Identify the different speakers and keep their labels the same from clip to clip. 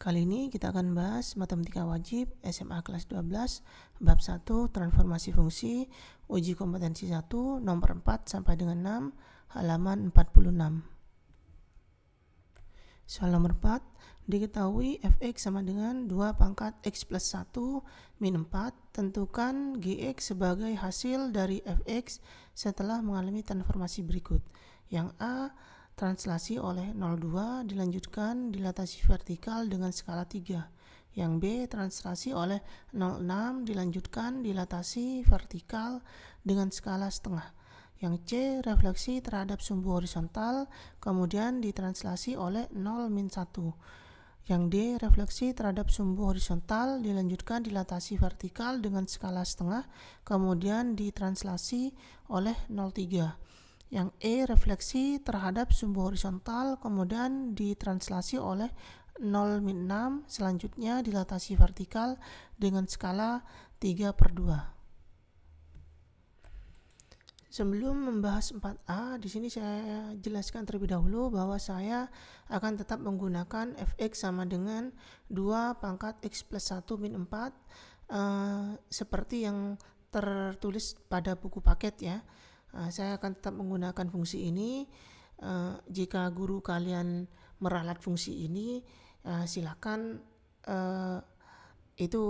Speaker 1: Kali ini kita akan bahas Matematika Wajib SMA kelas 12 bab 1 Transformasi Fungsi Uji Kompetensi 1 nomor 4 sampai dengan 6 halaman 46. Soal nomor 4, diketahui fx sama dengan 2 pangkat x plus 1 min 4. Tentukan gx sebagai hasil dari fx setelah mengalami transformasi berikut. Yang A, translasi oleh 0,2 dilanjutkan dilatasi vertikal dengan skala 3. Yang B, translasi oleh 0,6 dilanjutkan dilatasi vertikal dengan skala setengah. Yang C, refleksi terhadap sumbu horizontal kemudian ditranslasi oleh 0-1. Yang D, refleksi terhadap sumbu horizontal dilanjutkan dilatasi vertikal dengan skala setengah kemudian ditranslasi oleh 0,3. Yang E, refleksi terhadap sumbu horizontal kemudian ditranslasi oleh 0-6 selanjutnya dilatasi vertikal dengan skala 3/2. Sebelum membahas 4A, di sini saya jelaskan terlebih dahulu bahwa saya akan tetap menggunakan fx sama dengan 2 pangkat x plus 1 min 4 seperti yang tertulis pada buku paket ya. Saya akan tetap menggunakan fungsi ini. Jika guru kalian meralat fungsi ini, silakan, itu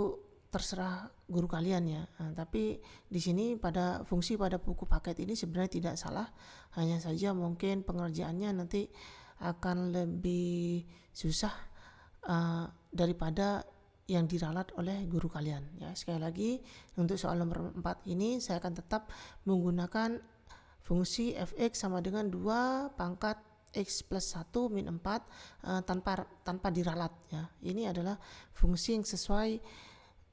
Speaker 1: terserah guru kalian ya. Tapi di sini pada fungsi pada buku paket ini sebenarnya tidak salah, hanya saja mungkin pengerjaannya nanti akan lebih susah daripada yang diralat oleh guru kalian ya. Sekali lagi, untuk soal nomor 4 ini saya akan tetap menggunakan fungsi fx sama dengan 2 pangkat x plus 1 min 4 tanpa diralat ya. Ini adalah fungsi yang sesuai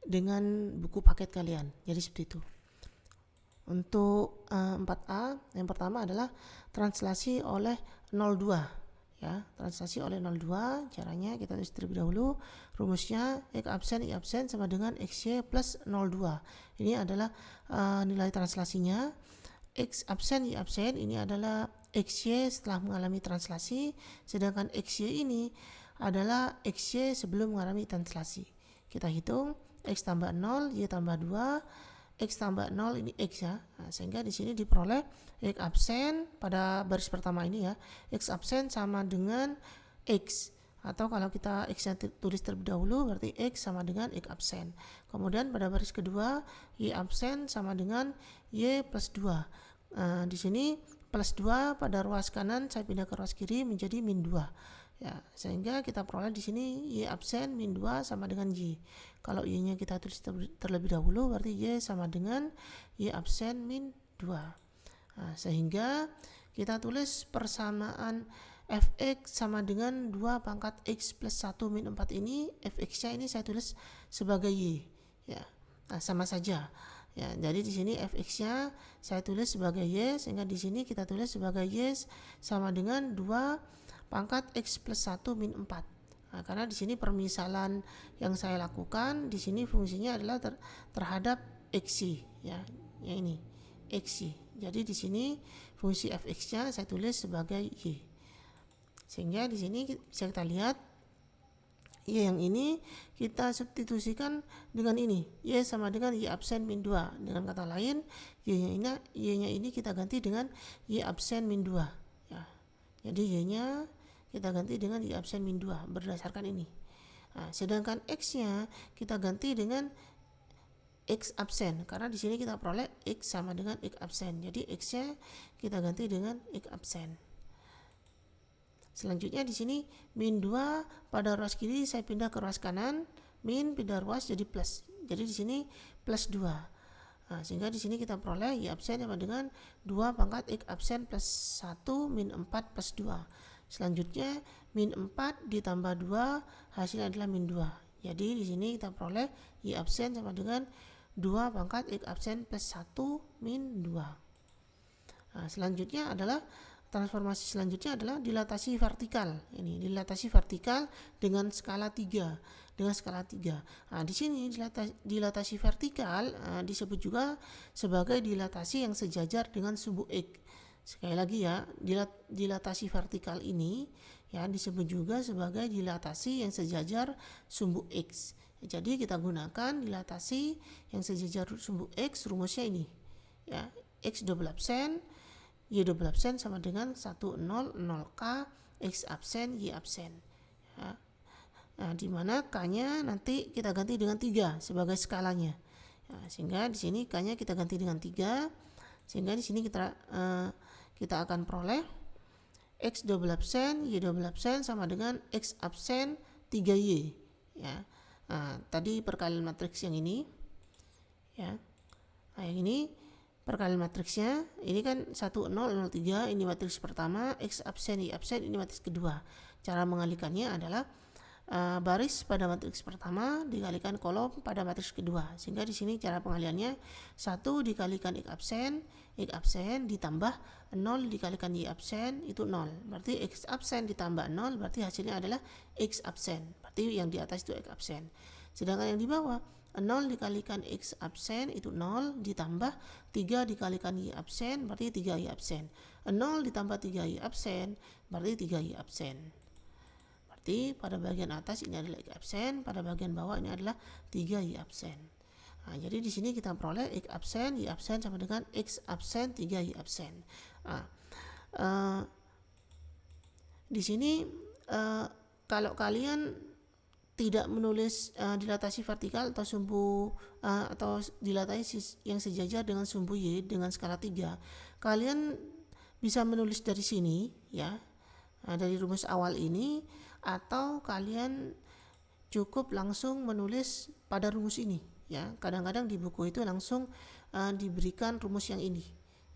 Speaker 1: dengan buku paket kalian. Jadi seperti itu. Untuk 4A, yang pertama adalah translasi oleh 0,2 ya. Translasi oleh 0,2, caranya kita tulis terlebih dahulu. Rumusnya x absen y absen sama dengan xy plus 0,2. Ini adalah nilai translasinya. X absen y absen ini adalah xy setelah mengalami translasi, sedangkan xy ini adalah xy sebelum mengalami translasi. Kita hitung x tambah 0, y tambah 2, x tambah 0 ini x ya. Sehingga di sini diperoleh x absen pada baris pertama ini ya. X absen sama dengan x, atau kalau kita x-nya tulis terlebih dahulu berarti x sama dengan x absen. Kemudian pada baris kedua y absen sama dengan y plus 2. Di sini plus 2 pada ruas kanan saya pindah ke ruas kiri menjadi min 2. Ya, sehingga kita peroleh di sini y absen min 2 sama dengan y. Kalau y-nya kita tulis terlebih dahulu berarti y sama dengan y absen min 2. Sehingga kita tulis persamaan fx sama dengan 2 pangkat x plus 1 min 4 ini, fx-nya ini saya tulis sebagai y ya. Sama saja. Ya, jadi di sini fx-nya saya tulis sebagai y, sehingga di sini kita tulis sebagai y sama dengan 2 pangkat x plus 1 min 4. Karena di sini permisalan yang saya lakukan di sini fungsinya adalah terhadap xy ya. Yang ini xy. Jadi di sini fungsi fx-nya saya tulis sebagai y. Sehingga di sini bisa kita lihat y yang ini kita substitusikan dengan ini, y sama dengan y absen min 2. Dengan kata lain, y-nya ini kita ganti dengan y absen min 2 ya. Jadi y-nya kita ganti dengan y absen min 2 berdasarkan ini. Sedangkan x-nya kita ganti dengan x absen, karena di sini kita peroleh x sama dengan x absen. Jadi x-nya kita ganti dengan x absen. Selanjutnya di sini min 2 pada ruas kiri saya pindah ke ruas kanan, min pindah ruas jadi plus. Jadi di sini plus 2. Sehingga di sini kita peroleh y absen sama dengan 2 pangkat x absen plus 1 min 4 plus 2. Selanjutnya min 4 ditambah 2 hasilnya adalah min 2. Jadi di sini kita peroleh y absen sama dengan 2 pangkat x absen plus 1 min 2. Selanjutnya adalah transformasi selanjutnya adalah dilatasi vertikal. Ini dilatasi vertikal dengan skala 3. Dengan skala 3. Di sini dilatasi vertikal disebut juga sebagai dilatasi yang sejajar dengan sumbu x. Sekali lagi ya, dilatasi vertikal ini ya, disebut juga sebagai dilatasi yang sejajar sumbu X. Jadi kita gunakan dilatasi yang sejajar sumbu X, rumusnya ini, ya, X double absen, Y double absen sama dengan 1, 0, 0K, X absen, Y absen, ya. Nah, di mana K-nya nanti kita ganti dengan 3 sebagai skalanya. Nah, sehingga di sini K-nya kita ganti dengan 3, sehingga di sini kita akan peroleh X double absen, Y double absen sama dengan X absen 3Y, ya. Nah, tadi perkalian matriks yang ini, ya. Nah, yang ini perkalian matriksnya, ini kan 1, 0, 0, 3, ini matriks pertama, X absen, Y absen, ini matriks kedua. Cara mengalikannya adalah baris pada matriks pertama dikalikan kolom pada matriks kedua, sehingga di sini cara pengaliannya 1 dikalikan X absen ditambah 0 dikalikan Y absen itu 0, berarti X absen ditambah 0 berarti hasilnya adalah X absen, berarti yang di atas itu X absen. Sedangkan yang di bawah 0 dikalikan X absen itu 0 ditambah 3 dikalikan Y absen berarti 3Y absen, 0 ditambah 3Y absen berarti 3Y absen. Berarti pada bagian atas ini adalah X absen, pada bagian bawah ini adalah 3Y absen. Nah, jadi di sini kita peroleh X absen, Y absen sama dengan X absen 3Y absen. Nah, di sini kalau kalian tidak menulis dilatasi vertikal atau sumbu atau dilatasi yang sejajar dengan sumbu Y dengan skala 3, kalian bisa menulis dari sini, ya, dari rumus awal ini, atau kalian cukup langsung menulis pada rumus ini, ya. Kadang-kadang di buku itu langsung diberikan rumus yang ini,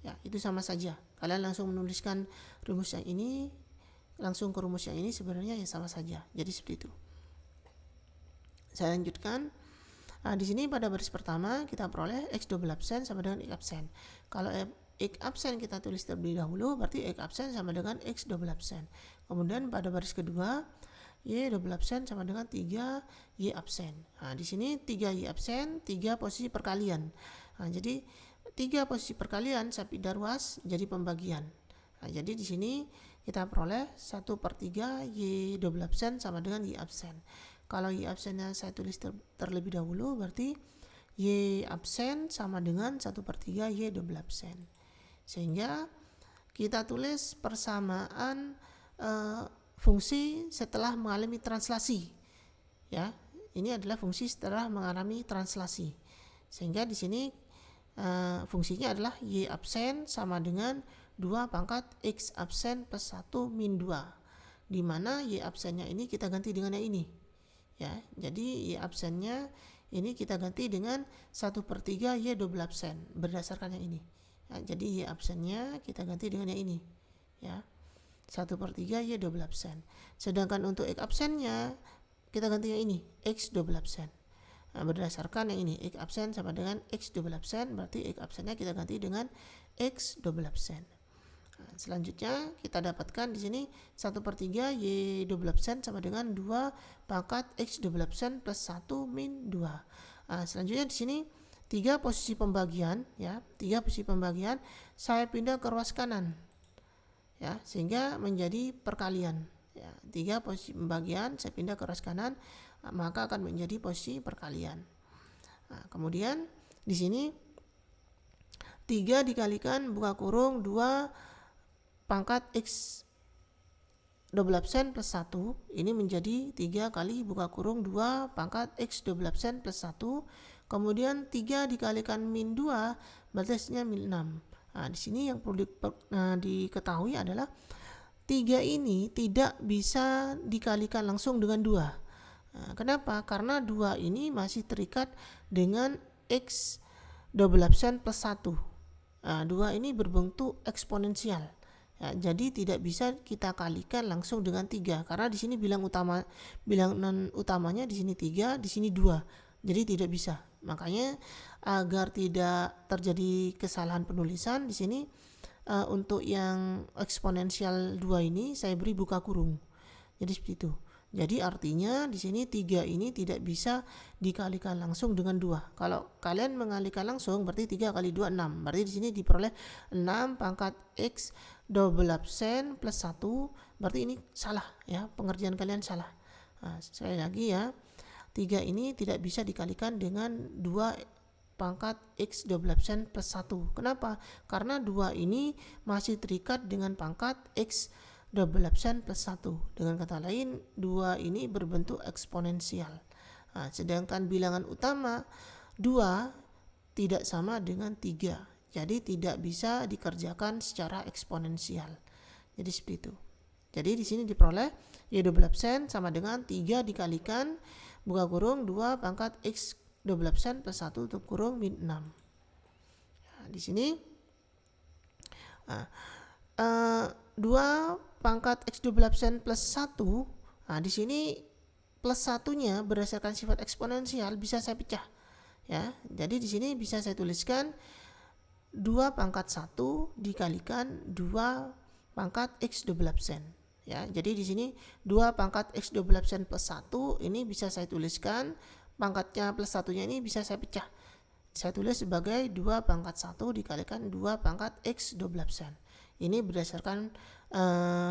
Speaker 1: ya, itu sama saja. Kalian langsung menuliskan rumus yang ini langsung ke rumus yang ini, sebenarnya ya sama saja. Jadi seperti itu. Saya lanjutkan. Di sini pada baris pertama kita peroleh X double absen sama dengan X absen. Kalau X absen kita tulis terlebih dahulu, berarti X absen sama dengan X double absen. Kemudian pada baris kedua Y double absen sama dengan 3Y absen. Nah, di sini 3Y absen, 3 posisi perkalian. Nah, jadi 3 posisi perkalian saya pindah ruas jadi pembagian. Nah, jadi di sini kita peroleh 1/3 Y double absen sama dengan Y absen. Kalau Y absennya saya tulis terlebih dahulu, berarti Y absen sama dengan 1/3 Y double absen. Sehingga kita tulis persamaan fungsi setelah mengalami translasi, ya. Ini adalah fungsi setelah mengalami translasi, sehingga di sini fungsinya adalah Y absen sama dengan 2 pangkat X absen plus 1 min 2, di mana Y absennya ini kita ganti dengan yang ini, ya. Jadi Y absennya ini kita ganti dengan 1/3 Y double absen berdasarkan yang ini, ya. Jadi Y absennya kita ganti dengan yang ini, ya, 1/3 Y double absen. Sedangkan untuk X absennya kita ganti yang ini, X double absen. Nah, berdasarkan yang ini, X absen sama dengan X double absen, berarti X absennya kita ganti dengan X double absen. Nah, selanjutnya kita dapatkan di sini 1/3 Y double absen sama dengan 2 pangkat X double absen plus 1 min 2. Nah, selanjutnya di sini 3 posisi pembagian, ya, 3 posisi pembagian saya pindah ke ruas kanan, ya, sehingga menjadi perkalian, ya. 3 posisi pembagian saya pindah ke ruas kanan, maka akan menjadi posisi perkalian. Nah, kemudian di sini 3 dikalikan buka kurung 2 pangkat X double absen plus 1, ini menjadi 3 kali buka kurung 2 pangkat X double absen plus 1, kemudian 3 dikalikan min 2 berarti hasilnya min 6. Nah, di sini yang perlu diketahui adalah 3 ini tidak bisa dikalikan langsung dengan 2. Nah, kenapa? Karena 2 ini masih terikat dengan X double absen plus 1. Nah, 2 ini berbentuk eksponensial, ya, jadi tidak bisa kita kalikan langsung dengan 3, karena di sini bilang non utamanya di sini 3, di sini 2. Jadi tidak bisa. Makanya agar tidak terjadi kesalahan penulisan di sini untuk yang eksponensial 2 ini saya beri buka kurung. Jadi seperti itu. Jadi artinya di sini 3 ini tidak bisa dikalikan langsung dengan 2. Kalau kalian mengalikan langsung berarti 3 kali 2 6. Berarti di sini diperoleh 6 pangkat X double absen plus 1, berarti ini salah ya, pengerjaan kalian salah. Nah, sekali lagi ya, 3 ini tidak bisa dikalikan dengan 2 pangkat X double absen plus 1. Kenapa? Karena 2 ini masih terikat dengan pangkat X double absen plus 1. Dengan kata lain, 2 ini berbentuk eksponensial. Nah, sedangkan bilangan utama 2 tidak sama dengan 3. Jadi tidak bisa dikerjakan secara eksponensial. Jadi seperti itu. Jadi di sini diperoleh Y double absen sama dengan 3 dikalikan buka kurung 2 pangkat X double absen plus 1 tutup kurung min 6. Nah, di sini 2 pangkat X double absen plus 1. Nah, di sini plus 1-nya berdasarkan sifat eksponensial bisa saya pecah. Ya, jadi di sini bisa saya tuliskan 2 pangkat 1 dikalikan 2 pangkat X double absen. Ya, jadi di sini 2 pangkat X double absen plus 1 ini bisa saya tuliskan, pangkatnya plus 1-nya ini bisa saya pecah. Saya tulis sebagai 2 pangkat 1 dikalikan 2 pangkat X double absen. Ini berdasarkan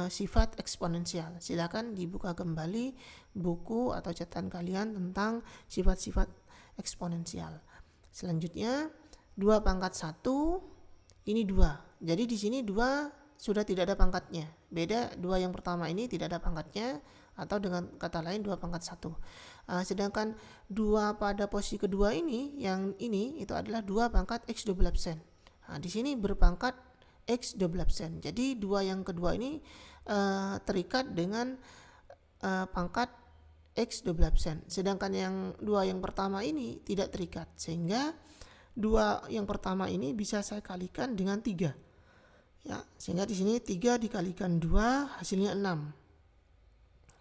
Speaker 1: sifat eksponensial. Silakan dibuka kembali buku atau catatan kalian tentang sifat-sifat eksponensial. Selanjutnya 2 pangkat 1 ini 2. Jadi di sini 2 sudah tidak ada pangkatnya. Beda 2 yang pertama ini tidak ada pangkatnya, atau dengan kata lain 2 pangkat 1. Sedangkan 2 pada posisi kedua ini, yang ini itu adalah 2 pangkat X double absen. Nah, di sini berpangkat X double absen. Jadi 2 yang kedua ini terikat dengan pangkat X double absen. Sedangkan yang 2 yang pertama ini tidak terikat, sehingga 2 yang pertama ini bisa saya kalikan dengan 3. Ya, sehingga di sini 3 dikalikan 2 hasilnya 6.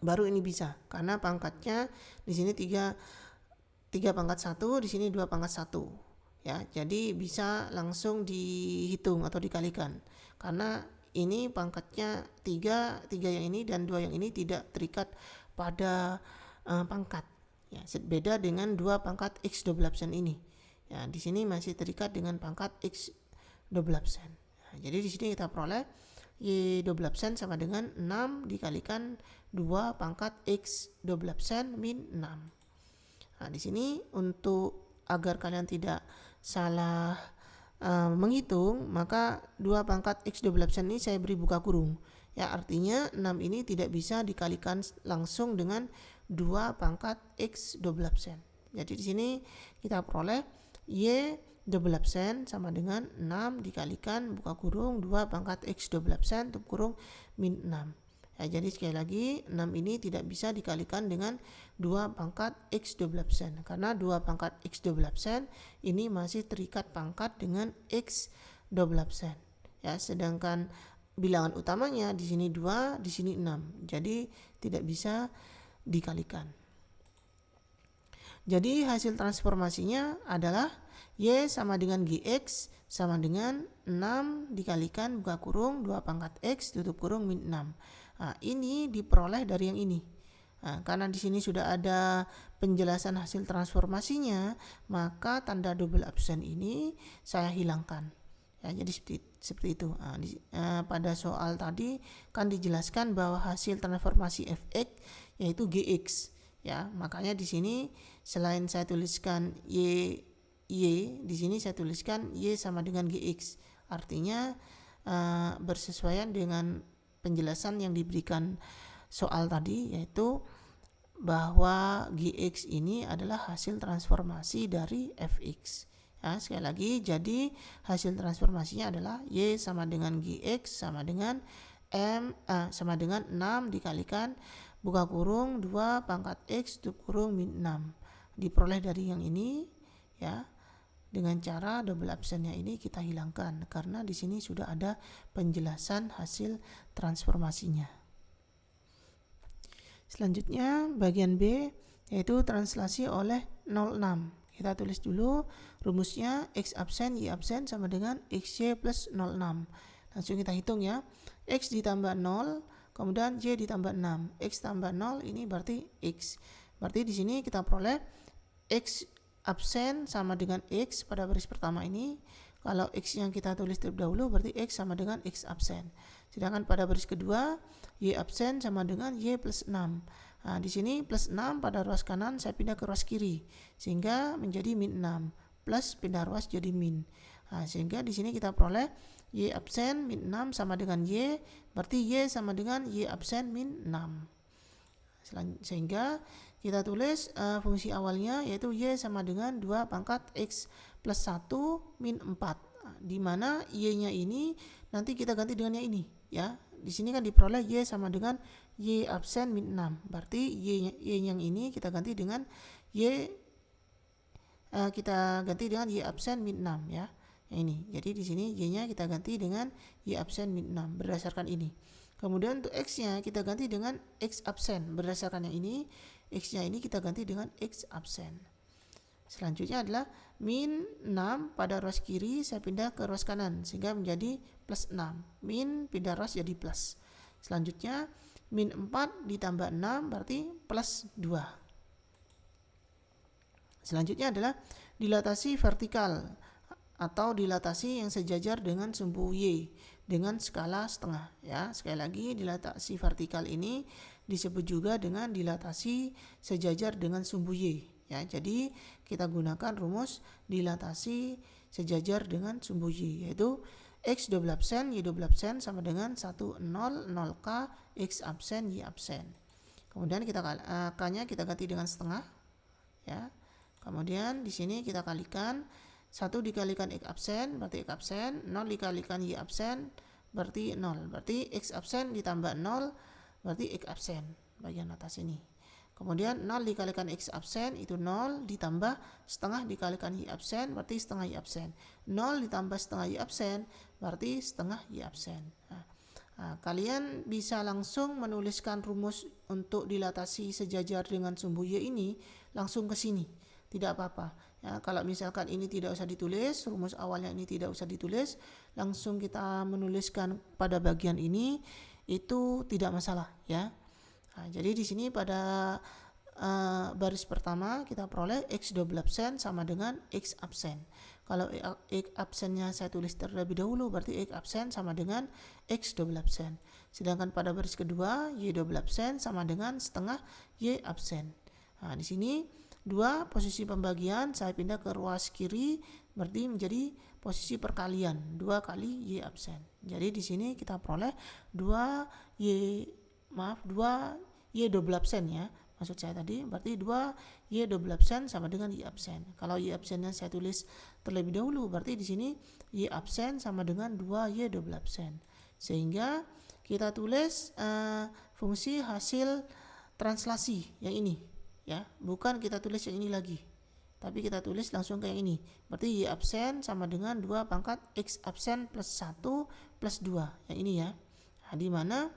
Speaker 1: Baru ini bisa, karena pangkatnya di sini 3 pangkat 1, di sini 2 pangkat 1. Ya, jadi bisa langsung dihitung atau dikalikan. Karena ini pangkatnya 3 yang ini dan 2 yang ini tidak terikat pada pangkat. Ya, beda dengan 2 pangkat X double absen ini. Ya, di sini masih terikat dengan pangkat X double absen. Nah, jadi di sini kita peroleh Y double absen sama dengan 6 dikalikan 2 pangkat X double absen min 6. Nah, di sini untuk agar kalian tidak salah menghitung, maka 2 pangkat X double absen ini saya beri buka kurung. Ya, artinya 6 ini tidak bisa dikalikan langsung dengan 2 pangkat X double absen. Jadi di sini kita peroleh Y double absen sama dengan 6 dikalikan buka kurung 2 pangkat X double absen tutup kurung min 6. Ya, jadi sekali lagi 6 ini tidak bisa dikalikan dengan 2 pangkat X double absen, karena 2 pangkat X double absen ini masih terikat pangkat dengan X double absen. Ya, sedangkan bilangan utamanya di sini 2, di sini 6. Jadi tidak bisa dikalikan. Jadi hasil transformasinya adalah Y sama dengan GX sama dengan 6 dikalikan buka kurung 2 pangkat X tutup kurung min 6. Nah, ini diperoleh dari yang ini. Nah, karena di sini sudah ada penjelasan hasil transformasinya, maka tanda double absen ini saya hilangkan. Ya, jadi seperti itu. Nah, pada soal tadi kan dijelaskan bahwa hasil transformasi fx yaitu gx. Ya, makanya di sini selain saya tuliskan y, di sini saya tuliskan y sama dengan gx. Artinya bersesuaian dengan penjelasan yang diberikan soal tadi, yaitu bahwa gx ini adalah hasil transformasi dari fx. Ya, sekali lagi, jadi hasil transformasinya adalah y sama dengan gx sama dengan sama dengan 6 dikalikan buka kurung 2 pangkat X tutup kurung min 6. Diperoleh dari yang ini, ya. Dengan cara double absennya ini kita hilangkan karena di sini sudah ada penjelasan hasil transformasinya. Selanjutnya bagian B yaitu translasi oleh 06. Kita tulis dulu rumusnya X absen Y absen sama dengan XY plus 06. Langsung kita hitung ya. X ditambah 0 kemudian Y ditambah 6. X tambah 0 ini berarti X. Berarti di sini kita peroleh X absen sama dengan X pada baris pertama ini. Kalau X yang kita tulis terlebih dahulu berarti X sama dengan X absen. Sedangkan pada baris kedua, Y absen sama dengan Y plus 6. Nah, di sini plus 6 pada ruas kanan saya pindah ke ruas kiri. Sehingga menjadi min 6. Plus pindah ruas jadi min. Nah, sehingga di sini kita peroleh Y absen min 6 sama dengan Y. Berarti Y sama dengan Y absen min 6. Sehingga kita tulis fungsi awalnya yaitu Y sama dengan 2 pangkat X plus 1 min 4. Di mana Y-nya ini nanti kita ganti dengan yang ini ya. Di sini kan diperoleh Y sama dengan Y absen min 6. Berarti Y yang ini kita ganti dengan Y Y absen min 6 ya. Yang ini. Jadi di sini Y-nya kita ganti dengan Y absen min 6 berdasarkan ini. Kemudian untuk X-nya kita ganti dengan X absen berdasarkan yang ini. X-nya ini kita ganti dengan X absen. Selanjutnya adalah min 6 pada ruas kiri saya pindah ke ruas kanan sehingga menjadi plus 6. Min pindah ruas jadi plus. Selanjutnya min 4 ditambah 6 berarti plus 2. Selanjutnya adalah dilatasi vertikal atau dilatasi yang sejajar dengan sumbu Y dengan skala setengah ya. Sekali lagi dilatasi vertikal ini disebut juga dengan dilatasi sejajar dengan sumbu Y ya. Jadi kita gunakan rumus dilatasi sejajar dengan sumbu Y yaitu X double absen Y double absen sama dengan 1 0 0K X absen Y absen. Kemudian kita K-nya kita ganti dengan setengah ya. Kemudian di sini kita kalikan 1 dikalikan X absen berarti X absen, 0 dikalikan Y absen berarti 0. Berarti X absen ditambah 0 berarti X absen bagian atas ini. Kemudian 0 dikalikan X absen itu 0 ditambah setengah dikalikan Y absen berarti setengah Y absen. 0 ditambah setengah Y absen berarti setengah Y absen. Kalian bisa langsung menuliskan rumus untuk dilatasi sejajar dengan sumbu Y ini langsung ke sini. Tidak apa-apa. Ya, kalau misalkan ini tidak usah ditulis, rumus awalnya ini tidak usah ditulis, langsung kita menuliskan pada bagian ini itu tidak masalah ya. Nah, jadi di sini pada baris pertama kita peroleh X double absen sama dengan X absen. Kalau X absennya saya tulis terlebih dahulu berarti X absen sama dengan X double absen. Sedangkan pada baris kedua Y double absen sama dengan setengah Y absen. Nah, di sini 2 posisi pembagian saya pindah ke ruas kiri berarti menjadi posisi perkalian 2 kali Y absen. Jadi di sini kita peroleh 2 Y double absen ya. Maksud saya tadi berarti 2 Y double absen sama dengan Y absen. Kalau Y absennya saya tulis terlebih dahulu berarti di sini Y absen sama dengan 2 Y double absen. Sehingga kita tulis fungsi hasil translasi yang ini. Ya, bukan kita tulis yang ini lagi. Tapi kita tulis langsung kayak ini. Berarti Y absen sama dengan 2 pangkat X absen plus 1 plus 2. Yang ini ya. Nah, di mana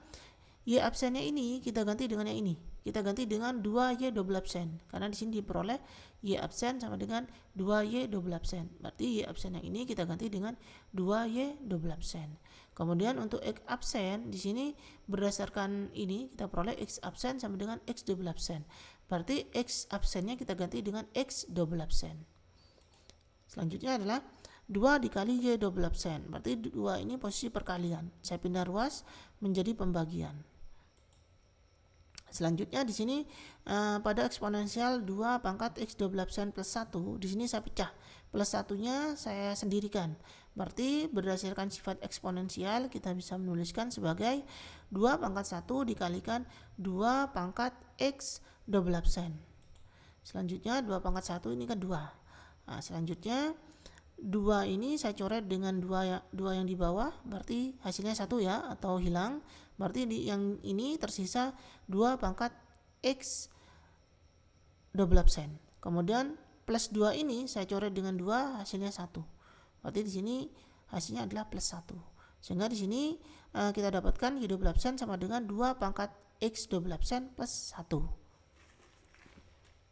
Speaker 1: Y absennya ini kita ganti dengan yang ini. Kita ganti dengan 2 Y double absen. Karena di sini diperoleh Y absen sama dengan 2 Y double absen. Berarti Y absen yang ini kita ganti dengan 2 Y double absen. Kemudian untuk X absen di sini berdasarkan ini kita peroleh X absen sama dengan X double absen. Berarti X absennya kita ganti dengan X double absen. Selanjutnya adalah 2 dikali Y double absen. Berarti 2 ini posisi perkalian. Saya pindah ruas menjadi pembagian. Selanjutnya di sini pada eksponensial 2 pangkat X double absen plus 1. Di sini saya pecah. Plus 1-nya saya sendirikan. Berarti berdasarkan sifat eksponensial kita bisa menuliskan sebagai 2 pangkat 1 dikalikan 2 pangkat X double absen. Selanjutnya 2 pangkat 1 ini kan 2. Nah, selanjutnya 2 ini saya coret dengan 2 yang di bawah, berarti hasilnya 1 ya atau hilang. Berarti yang ini tersisa 2 pangkat X double absen. Kemudian plus 2 ini saya coret dengan 2, hasilnya 1. Berarti di sini hasilnya adalah plus 1. Sehingga di sini kita dapatkan Y double absen sama dengan 2 pangkat X double absen plus 1.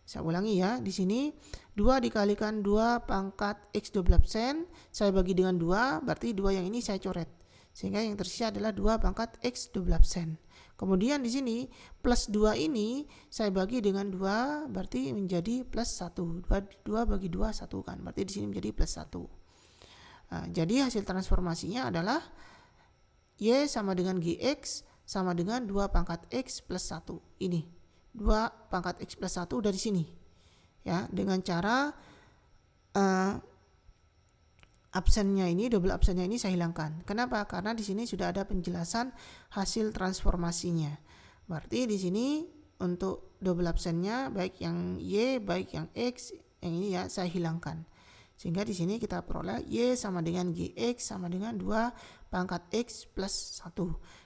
Speaker 1: Saya ulangi ya, di sini 2 dikalikan 2 pangkat X double absen, saya bagi dengan 2, berarti 2 yang ini saya coret. Sehingga yang tersisa adalah 2 pangkat X double absen. Kemudian di sini plus 2 ini saya bagi dengan 2, berarti menjadi plus 1. 2 bagi 2, 1 kan. Berarti di sini menjadi plus 1. Jadi hasil transformasinya adalah Y sama dengan GX sama dengan 2 pangkat X plus 1. Ini 2 pangkat X plus 1 dari sini. Ya, dengan cara absennya ini, double absennya ini saya hilangkan. Kenapa? Karena di sini sudah ada penjelasan hasil transformasinya. Berarti di sini untuk double absennya baik yang Y, baik yang X, yang ini ya saya hilangkan. Sehingga di sini kita peroleh Y sama dengan GX sama dengan 2 pangkat X plus 1.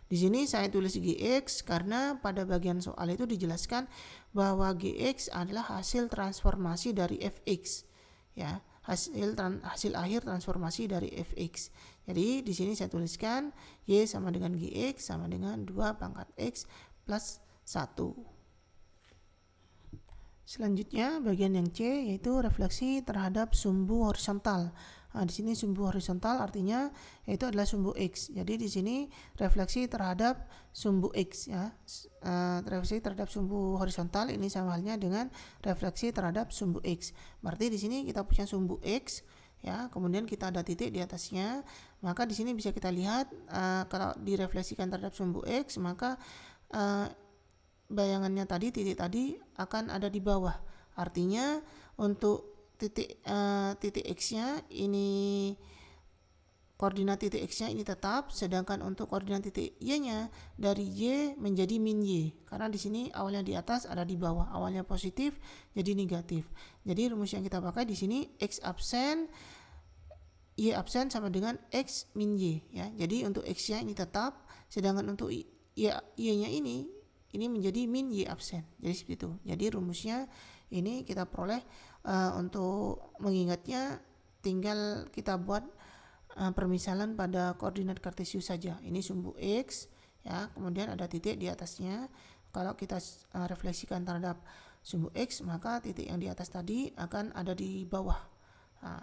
Speaker 1: Di sini saya tulis GX karena pada bagian soal itu dijelaskan bahwa GX adalah hasil transformasi dari fx. Ya, hasil akhir transformasi dari fx. Jadi di sini saya tuliskan Y sama dengan GX sama dengan 2 pangkat X plus 1. Selanjutnya bagian yang C yaitu refleksi terhadap sumbu horizontal. Di sini sumbu horizontal artinya yaitu adalah sumbu X. Jadi di sini refleksi terhadap sumbu X ya. Refleksi terhadap sumbu horizontal ini sama halnya dengan refleksi terhadap sumbu X. Berarti di sini kita punya sumbu X ya, kemudian kita ada titik di atasnya. Maka di sini bisa kita lihat kalau direfleksikan terhadap sumbu X, maka bayangannya tadi, titik tadi akan ada di bawah. Artinya untuk titik X-nya ini, koordinat titik X-nya ini tetap, sedangkan untuk koordinat titik Y-nya dari Y menjadi min Y. Karena di sini awalnya di atas, ada di bawah. Awalnya positif jadi negatif. Jadi rumus yang kita pakai di sini X absen Y absen sama dengan X min Y ya. Jadi untuk X-nya ini tetap, sedangkan untuk Y-nya ini menjadi min Y absen. Jadi seperti itu. Jadi rumusnya ini kita peroleh, untuk mengingatnya tinggal kita buat permisalan pada koordinat kartesius saja. Ini sumbu X ya, kemudian ada titik di atasnya. Kalau kita refleksikan terhadap sumbu X, maka titik yang di atas tadi akan ada di bawah.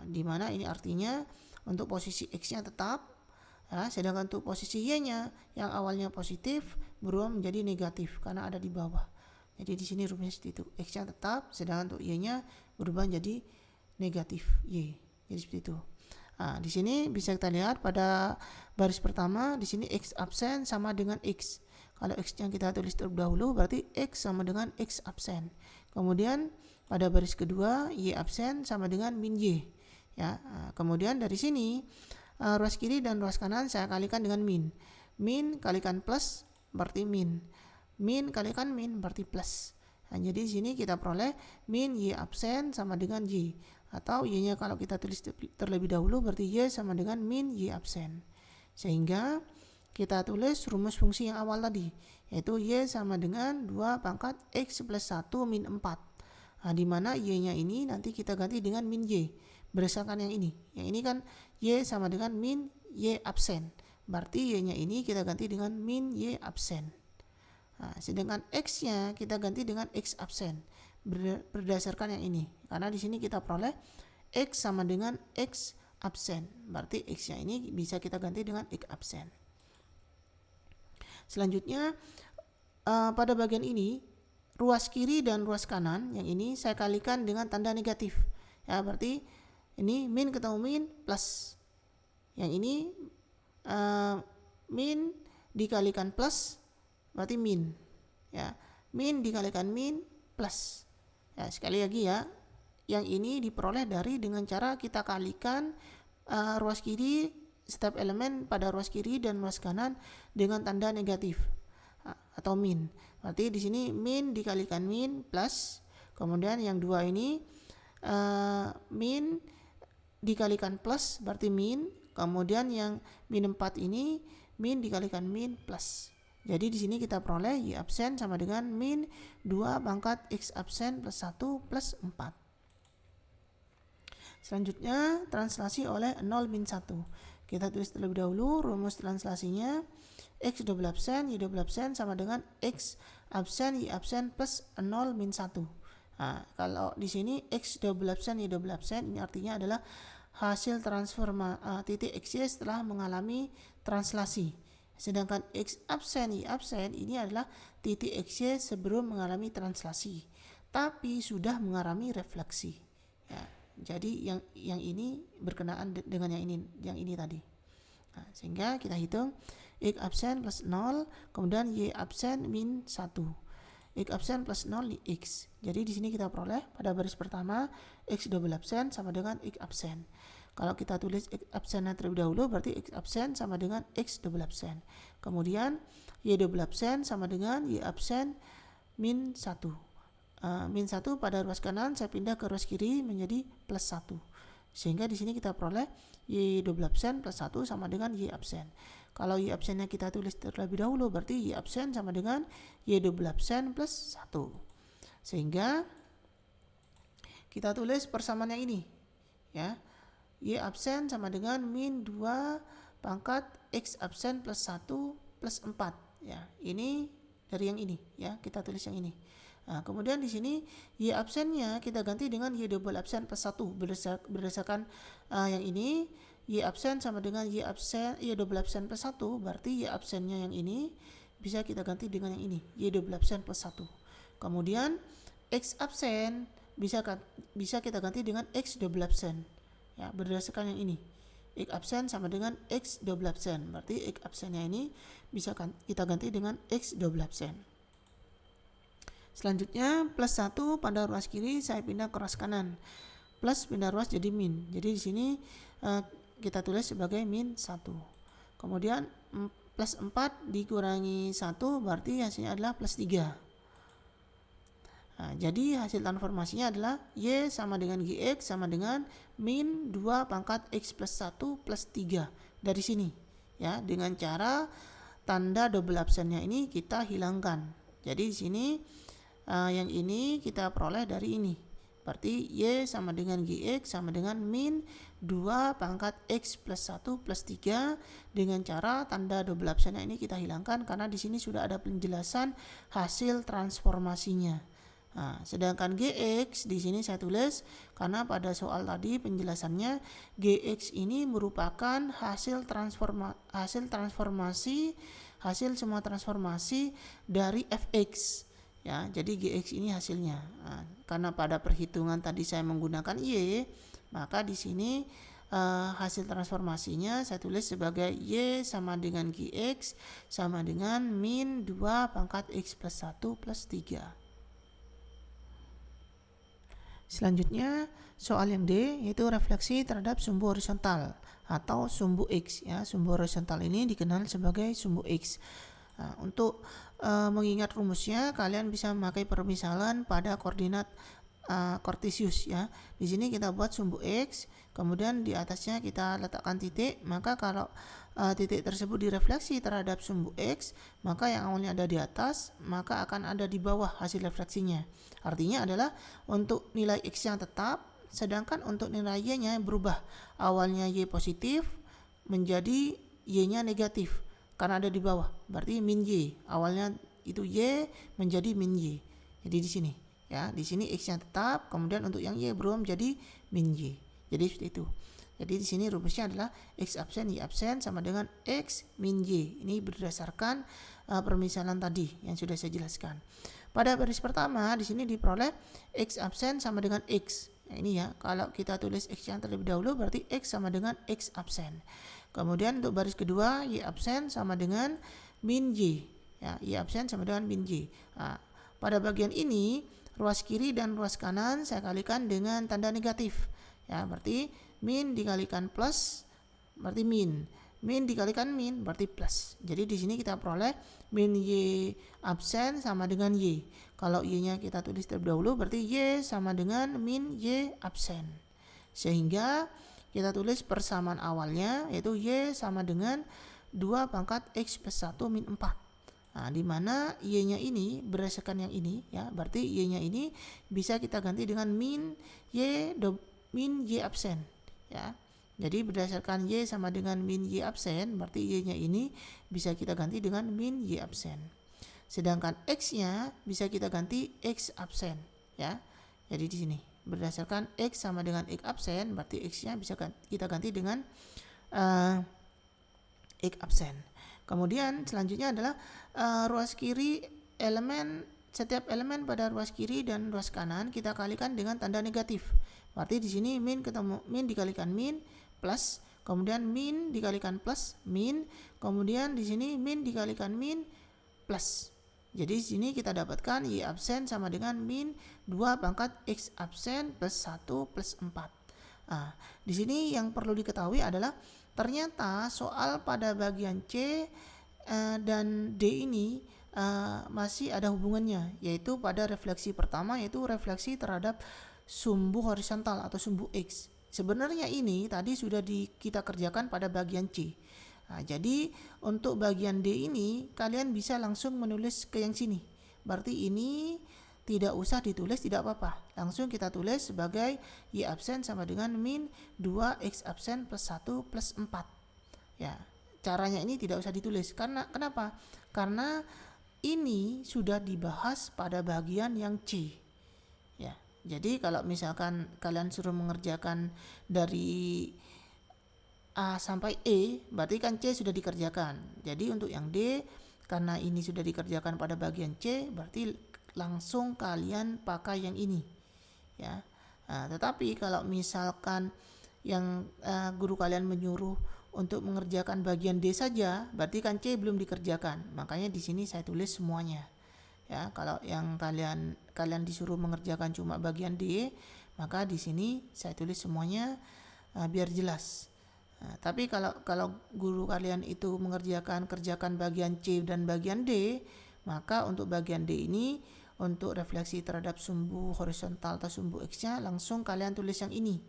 Speaker 1: Di mana ini artinya untuk posisi X-nya tetap ya, sedangkan untuk posisi Y-nya yang awalnya positif berubah menjadi negatif karena ada di bawah. Jadi di sini rumusnya seperti itu. X-nya tetap, sedangkan untuk Y-nya berubah menjadi negatif Y. Jadi seperti itu. Di sini bisa kita lihat pada baris pertama, di sini X absen sama dengan X. Kalau X-nya kita tulis terlebih dahulu, berarti X sama dengan X absen. Kemudian pada baris kedua, Y absen sama dengan min Y. Ya, kemudian dari sini ruas kiri dan ruas kanan saya kalikan dengan min. Min kalikan plus berarti min. Min kalikan min berarti plus. Jadi di sini kita peroleh min Y absen sama dengan Y. Atau Y-nya kalau kita tulis terlebih dahulu berarti Y sama dengan min Y absen. Sehingga kita tulis rumus fungsi yang awal tadi, yaitu Y sama dengan 2 pangkat X plus 1 min 4. Di mana Y-nya ini nanti kita ganti dengan min Y. Berdasarkan yang ini. Yang ini kan Y sama dengan min Y absen. Berarti Y-nya ini kita ganti dengan min Y absen. Sedangkan X-nya kita ganti dengan X absen berdasarkan yang ini. Karena di sini kita peroleh X sama dengan X absen. Berarti X-nya ini bisa kita ganti dengan X absen. Selanjutnya pada bagian ini ruas kiri dan ruas kanan yang ini saya kalikan dengan tanda negatif. Ya, berarti ini min ketemu min plus. Yang ini min dikalikan plus berarti min ya, min dikalikan min plus ya. Sekali lagi ya, yang ini diperoleh dari dengan cara kita kalikan ruas kiri, setiap elemen pada ruas kiri dan ruas kanan dengan tanda negatif atau min. Berarti di sini min dikalikan min plus, kemudian yang dua ini min dikalikan plus berarti min, kemudian yang min 4 ini min dikalikan min plus. Jadi di sini kita peroleh Y absen sama dengan min 2 pangkat X absen plus 1 plus 4. Selanjutnya translasi oleh 0 min 1. Kita tulis terlebih dahulu rumus translasinya. X double absen Y double absen sama dengan X absen Y absen plus 0 min 1. Kalau di sini X double absen Y double absen ini artinya adalah hasil titik XY setelah mengalami translasi. Sedangkan X absen Y absen ini adalah titik XY sebelum mengalami translasi, tapi sudah mengalami refleksi. Ya, Jadi yang ini berkenaan dengan yang ini tadi. Nah, sehingga kita hitung X absen plus 0, kemudian Y absen min 1. X absen plus 0 X. Jadi di sini kita peroleh pada baris pertama X double absen sama dengan X absen. Kalau kita tulis X absennya terlebih dahulu berarti X absen sama dengan X double absen. Kemudian Y double absen sama dengan Y absen min 1. Min 1 pada ruas kanan saya pindah ke ruas kiri menjadi plus 1. Sehingga di sini kita peroleh Y double absen plus 1 sama dengan Y absen. Kalau Y absennya kita tulis terlebih dahulu berarti Y absen sama dengan Y double absen plus 1. Sehingga kita tulis persamaan yang ini. Ya. Y absen sama dengan min 2 pangkat X absen plus 1 plus 4. Ya, ini dari yang ini ya, kita tulis yang ini. Nah, kemudian di sini Y absennya kita ganti dengan Y double absen plus 1 berdasarkan yang ini. Y absen sama dengan Y double absen plus 1, berarti Y absennya yang ini bisa kita ganti dengan yang ini, Y double absen plus 1. Kemudian X absen bisa kita ganti dengan X double absen ya, berdasarkan yang ini. X absen sama dengan X double absen, berarti X absennya ini bisa kita ganti dengan X double absen. Selanjutnya plus 1 pada ruas kiri saya pindah ke ruas kanan. Plus pindah ruas jadi min. Jadi di sini kita tulis sebagai min 1. Kemudian plus 4 dikurangi 1 berarti hasilnya adalah plus 3. Nah, jadi hasil transformasinya adalah Y sama dengan GX sama dengan min 2 pangkat X plus 1 plus 3. Dari sini ya, dengan cara tanda double absennya ini kita hilangkan. Jadi di sini yang ini kita peroleh dari ini. Berarti Y sama dengan GX sama dengan min 2 pangkat X plus 1 plus 3 dengan cara tanda double absennya ini kita hilangkan karena di sini sudah ada penjelasan hasil transformasinya. Nah, sedangkan GX di sini saya tulis karena pada soal tadi penjelasannya GX ini merupakan hasil semua transformasi dari fx. Ya, jadi GX ini hasilnya. Nah, karena pada perhitungan tadi saya menggunakan Y, maka di sini hasil transformasinya saya tulis sebagai Y sama dengan GX sama dengan min 2 pangkat X plus 1 plus 3. Selanjutnya soal yang D yaitu refleksi terhadap sumbu horizontal atau sumbu X. Ya, sumbu horizontal ini dikenal sebagai sumbu X. Nah, untuk mengingat rumusnya kalian bisa memakai permisalan pada koordinat Cartesius ya. Di sini kita buat sumbu X, kemudian di atasnya kita letakkan titik, maka kalau titik tersebut direfleksi terhadap sumbu X, maka yang awalnya ada di atas, maka akan ada di bawah hasil refleksinya. Artinya adalah untuk nilai X yang tetap, sedangkan untuk nilai Y-nya berubah. Awalnya Y positif menjadi Y-nya negatif karena ada di bawah. Berarti min Y. Awalnya itu Y menjadi min Y. Jadi di sini ya, di sini X-nya tetap, kemudian untuk yang Y berubah menjadi min Y. Jadi seperti itu. Jadi di sini rumusnya adalah X absen Y absen sama dengan X min Y. Ini berdasarkan permisalan tadi yang sudah saya jelaskan. Pada baris pertama di sini diperoleh X absen sama dengan X. Nah, ini ya, kalau kita tulis X yang terlebih dahulu berarti X sama dengan X absen. Kemudian untuk baris kedua Y absen sama dengan min Y. Ya, Y absen sama dengan min Y. Nah, pada bagian ini ruas kiri dan ruas kanan saya kalikan dengan tanda negatif. Ya, berarti min dikalikan plus berarti min. Min dikalikan min berarti plus. Jadi di sini kita peroleh min Y absen sama dengan Y. Kalau Y-nya kita tulis terlebih dahulu berarti Y sama dengan min Y absen. Sehingga kita tulis persamaan awalnya yaitu Y sama dengan 2 pangkat X plus 1 min 4. Nah, di mana Y-nya ini berdasarkan yang ini ya, berarti Y-nya ini bisa kita ganti dengan min Y absen ya. Jadi berdasarkan Y sama dengan min Y absen, berarti Y-nya ini bisa kita ganti dengan min Y absen. Sedangkan X-nya bisa kita ganti X absen ya. Jadi di sini berdasarkan X sama dengan X absen, berarti X-nya bisa kita ganti dengan X absen. Kemudian selanjutnya adalah ruas kiri elemen setiap elemen pada ruas kiri dan ruas kanan kita kalikan dengan tanda negatif. Berarti di sini min ketemu min dikalikan min plus, kemudian min dikalikan plus min, kemudian di sini min dikalikan min plus. Jadi di sini kita dapatkan Y absen sama dengan min 2 pangkat X absen plus 1 plus 4. Nah, di sini yang perlu diketahui adalah ternyata soal pada bagian C dan D ini masih ada hubungannya, yaitu pada refleksi pertama, yaitu refleksi terhadap sumbu horizontal atau sumbu X. Sebenarnya ini tadi sudah kita kerjakan pada bagian C. Nah, jadi untuk bagian D ini kalian bisa langsung menulis ke yang sini. Berarti ini tidak usah ditulis, tidak apa-apa. Langsung kita tulis sebagai Y absen sama dengan min 2X absen plus 1 plus 4. Ya, caranya ini tidak usah ditulis. Kenapa? Karena ini sudah dibahas pada bagian yang C. Ya, jadi kalau misalkan kalian suruh mengerjakan dari A sampai E, berarti kan C sudah dikerjakan. Jadi untuk yang D, karena ini sudah dikerjakan pada bagian C, berarti langsung kalian pakai yang ini. Ya. Nah, tetapi kalau misalkan yang guru kalian menyuruh untuk mengerjakan bagian D saja, berarti kan C belum dikerjakan. Makanya di sini saya tulis semuanya. Ya, kalau yang kalian disuruh mengerjakan cuma bagian D, maka di sini saya tulis semuanya biar jelas. Nah, tapi kalau guru kalian itu kerjakan bagian C dan bagian D, maka untuk bagian D ini untuk refleksi terhadap sumbu horizontal atau sumbu X-nya langsung kalian tulis yang ini.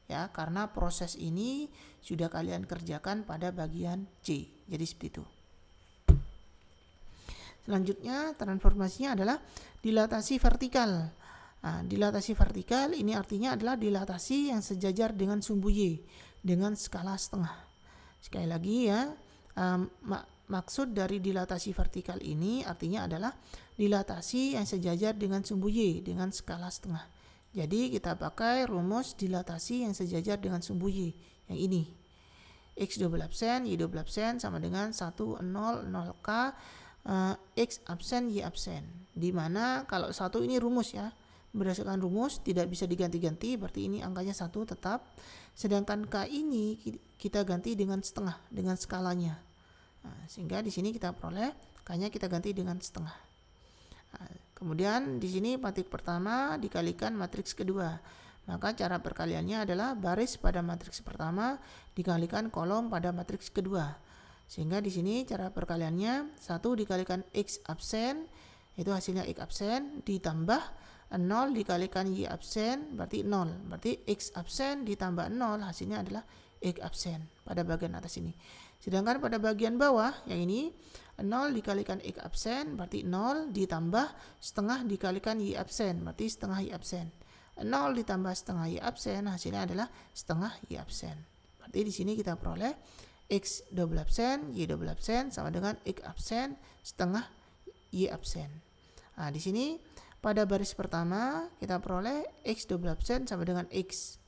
Speaker 1: Ya, karena proses ini sudah kalian kerjakan pada bagian C. Jadi seperti itu. Selanjutnya transformasinya adalah dilatasi vertikal. Nah, dilatasi vertikal ini artinya adalah dilatasi yang sejajar dengan sumbu Y dengan skala setengah. Sekali lagi ya, maksud dari dilatasi vertikal ini artinya adalah dilatasi yang sejajar dengan sumbu Y dengan skala setengah. Jadi kita pakai rumus dilatasi yang sejajar dengan sumbu Y yang ini. X double absen, Y double absen sama dengan 1, 0, 0K, X absen, Y absen. Dimana kalau 1 ini rumus ya. Berdasarkan rumus tidak bisa diganti-ganti, berarti ini angkanya 1 tetap. Sedangkan K ini kita ganti dengan setengah, dengan skalanya. Nah, sehingga di sini kita peroleh K-nya kita ganti dengan setengah. Nah, kemudian di sini matriks pertama dikalikan matriks kedua. Maka cara perkaliannya adalah baris pada matriks pertama dikalikan kolom pada matriks kedua. Sehingga di sini cara perkaliannya 1 dikalikan X absen, itu hasilnya X absen, ditambah 0 dikalikan Y absen berarti 0. Berarti X absen ditambah 0 hasilnya adalah X absen pada bagian atas ini. Sedangkan pada bagian bawah yang ini 0 dikalikan X absen berarti 0 ditambah setengah dikalikan Y absen berarti setengah Y absen. 0 ditambah setengah Y absen hasilnya adalah setengah Y absen. Berarti di sini kita peroleh X double absen, Y double absen sama dengan X absen setengah Y absen. Nah, di sini pada baris pertama kita peroleh X double absen sama dengan X.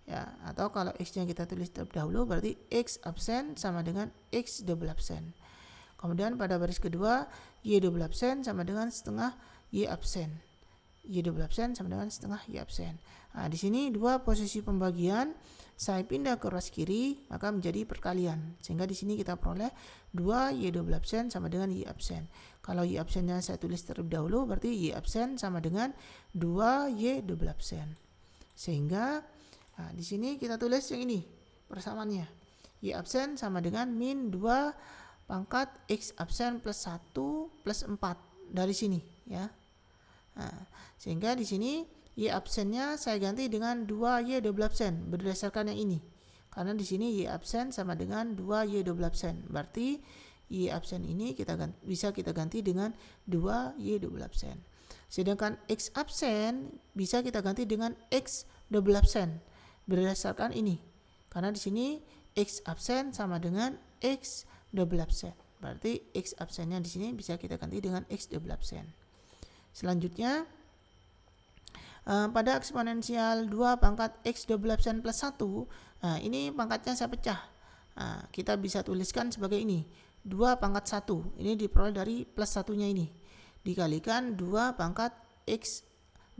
Speaker 1: Ya, atau kalau X-nya kita tulis terlebih dahulu berarti X absen sama dengan X double absen. Kemudian pada baris kedua Y double absen sama dengan setengah Y absen. Y double absen sama dengan setengah Y absen. Nah, di sini dua posisi pembagian saya pindah ke ruas kiri maka menjadi perkalian. Sehingga di sini kita peroleh 2 Y double absen sama dengan Y absen. Kalau Y absennya saya tulis terlebih dahulu berarti Y absen sama dengan 2 Y double absen. Sehingga nah, di sini kita tulis yang ini persamaannya. Y absen sama dengan min 2 pangkat X absen plus 1 plus 4 dari sini ya. Nah, sehingga di sini Y absennya saya ganti dengan 2 Y double absen berdasarkan yang ini. Karena di sini Y absen sama dengan 2 Y double absen. Berarti Y absen ini bisa kita ganti dengan 2 Y double absen. Sedangkan X absen bisa kita ganti dengan X double absen berdasarkan ini. Karena di sini X absen sama dengan X double absen. Berarti X absennya di sini bisa kita ganti dengan X double absen. Selanjutnya pada eksponensial 2 pangkat X double absen plus 1, nah ini pangkatnya saya pecah. Nah, kita bisa tuliskan sebagai ini 2 pangkat 1, ini diperoleh dari plus 1 nya ini. dikalikan 2 pangkat X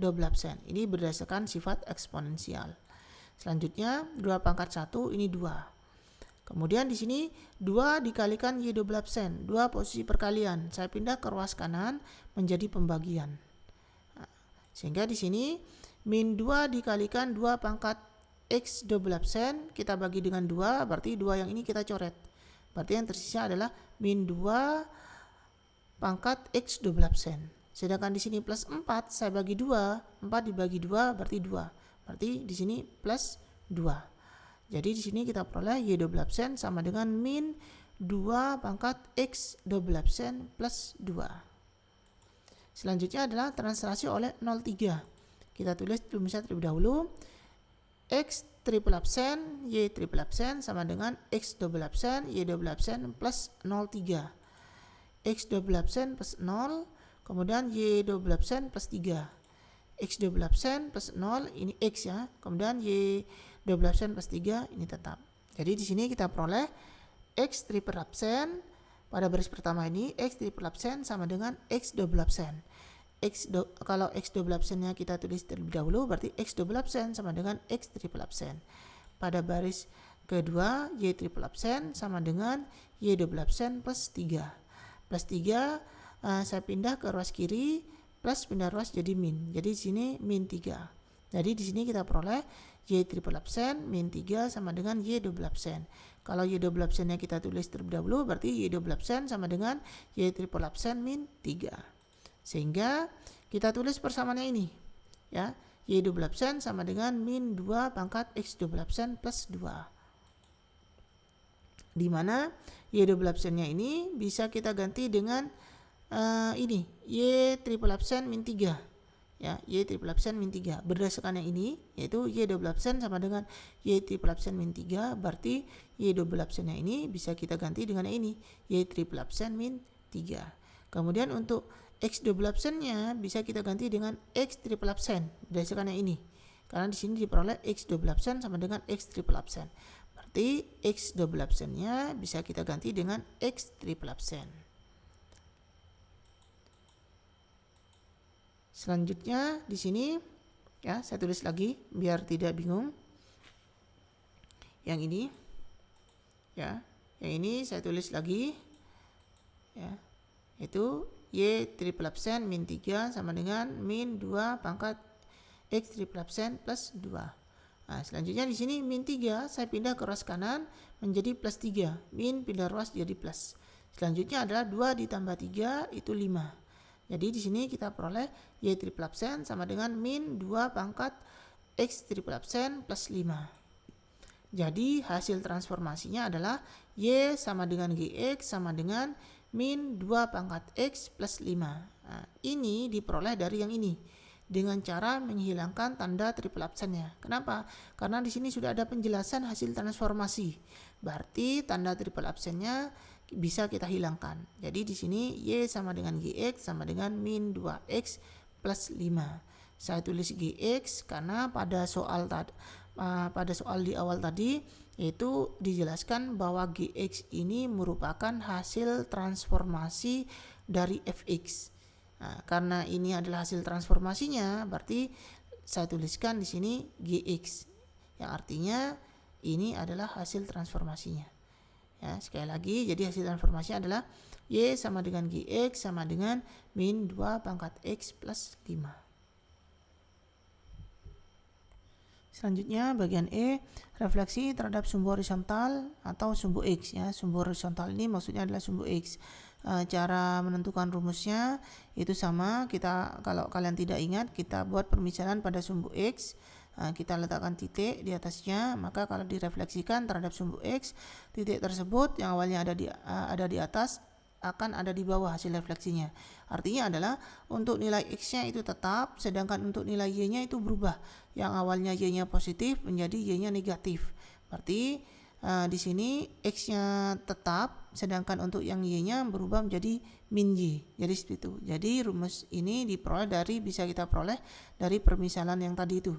Speaker 1: 12%. Ini berdasarkan sifat eksponensial. Selanjutnya 2 pangkat 1 ini 2. Kemudian di sini 2 dikalikan Y12%, 2 posisi perkalian. Saya pindah ke ruas kanan menjadi pembagian. Sehingga di sini min 2 dikalikan 2 pangkat X12%, kita bagi dengan 2, berarti 2 yang ini kita coret. Berarti yang tersisa adalah min 2 pangkat X12%. Sedangkan di sini plus 4, saya bagi 2, 4 dibagi 2 berarti 2. Berarti di sini plus 2. Jadi di sini kita peroleh Y12% sama dengan min 2 pangkat X12% plus 2. Selanjutnya adalah translasi oleh 03. Kita tulis rumusnya terlebih dahulu. X12% Y12% sama dengan X12% Y12% plus 03. X12% plus 0, kemudian Y12% plus 3. X12% plus 0, ini X ya, kemudian Y12% plus 3, ini tetap. Jadi di sini kita peroleh X12% pada baris pertama ini, X12% sama dengan X12%. Kalau X12% nya kita tulis terlebih dahulu, berarti X12% sama dengan X12%. Pada baris kedua, Y12% sama dengan Y12% plus 3. Plus 3, saya pindah ke ruas kiri, plus pindah ruas jadi min. Jadi di sini min 3. Jadi di sini kita peroleh Y12% min 3 sama dengan Y12%. Kalau Y12% nya kita tulis terlebih dahulu, berarti Y12% sama dengan Y12% min 3. Sehingga kita tulis persamaannya ini. Ya, Y12% sama dengan min 2 pangkat X12% plus 2. Di mana Y12% nya ini bisa kita ganti dengan ini Y12% min 3. Ya, Y12% min 3. Berdasarkan yang ini, yaitu Y12% sama dengan Y12% min 3, berarti Y12% nya ini bisa kita ganti dengan ini, Y12% min 3. Kemudian untuk X12% nya bisa kita ganti dengan X12% berdasarkan yang ini. Karena di sini diperoleh X12% sama dengan X12%. Berarti X12% nya bisa kita ganti dengan X12%. Selanjutnya di sini ya, saya tulis lagi biar tidak bingung. Yang ini ya, yang ini saya tulis lagi ya, itu Y12% min 3 sama dengan min 2 pangkat X12% plus 2. Nah, selanjutnya di sini min 3 saya pindah ke ruas kanan menjadi plus 3. Min pindah ruas jadi plus. Selanjutnya adalah 2 ditambah 3 itu 5. Jadi di sini kita peroleh Y12% sama dengan min 2 pangkat X12% plus 5. Jadi hasil transformasinya adalah Y sama dengan GX sama dengan min 2 pangkat X plus 5. Nah, ini diperoleh dari yang ini dengan cara menghilangkan tanda triple absennya. Kenapa? Karena di sini sudah ada penjelasan hasil transformasi. Berarti tanda triple absennya bisa kita hilangkan. Jadi di sini Y sama dengan GX sama dengan min 2X plus 5. Saya tulis GX karena pada soal di awal tadi itu dijelaskan bahwa GX ini merupakan hasil transformasi dari fx. Nah, karena ini adalah hasil transformasinya, berarti saya tuliskan di sini GX, yang artinya ini adalah hasil transformasinya. Ya, sekali lagi, jadi hasil transformasinya adalah Y sama dengan GX sama dengan min 2 pangkat X plus 5. Selanjutnya bagian E, refleksi terhadap sumbu horizontal atau sumbu X. Ya, sumbu horizontal ini maksudnya adalah sumbu X. Cara menentukan rumusnya itu sama. Kalau kalian tidak ingat, kita buat permisalan pada sumbu X. Kita letakkan titik di atasnya, maka kalau direfleksikan terhadap sumbu X, titik tersebut yang awalnya ada di atas akan ada di bawah hasil refleksinya. Artinya adalah untuk nilai X-nya itu tetap, sedangkan untuk nilai Y-nya itu berubah. Yang awalnya Y-nya positif menjadi Y-nya negatif. Berarti di sini X-nya tetap, sedangkan untuk yang Y-nya berubah menjadi min Y. Jadi seperti itu. Jadi rumus ini bisa kita peroleh dari permisalan yang tadi itu.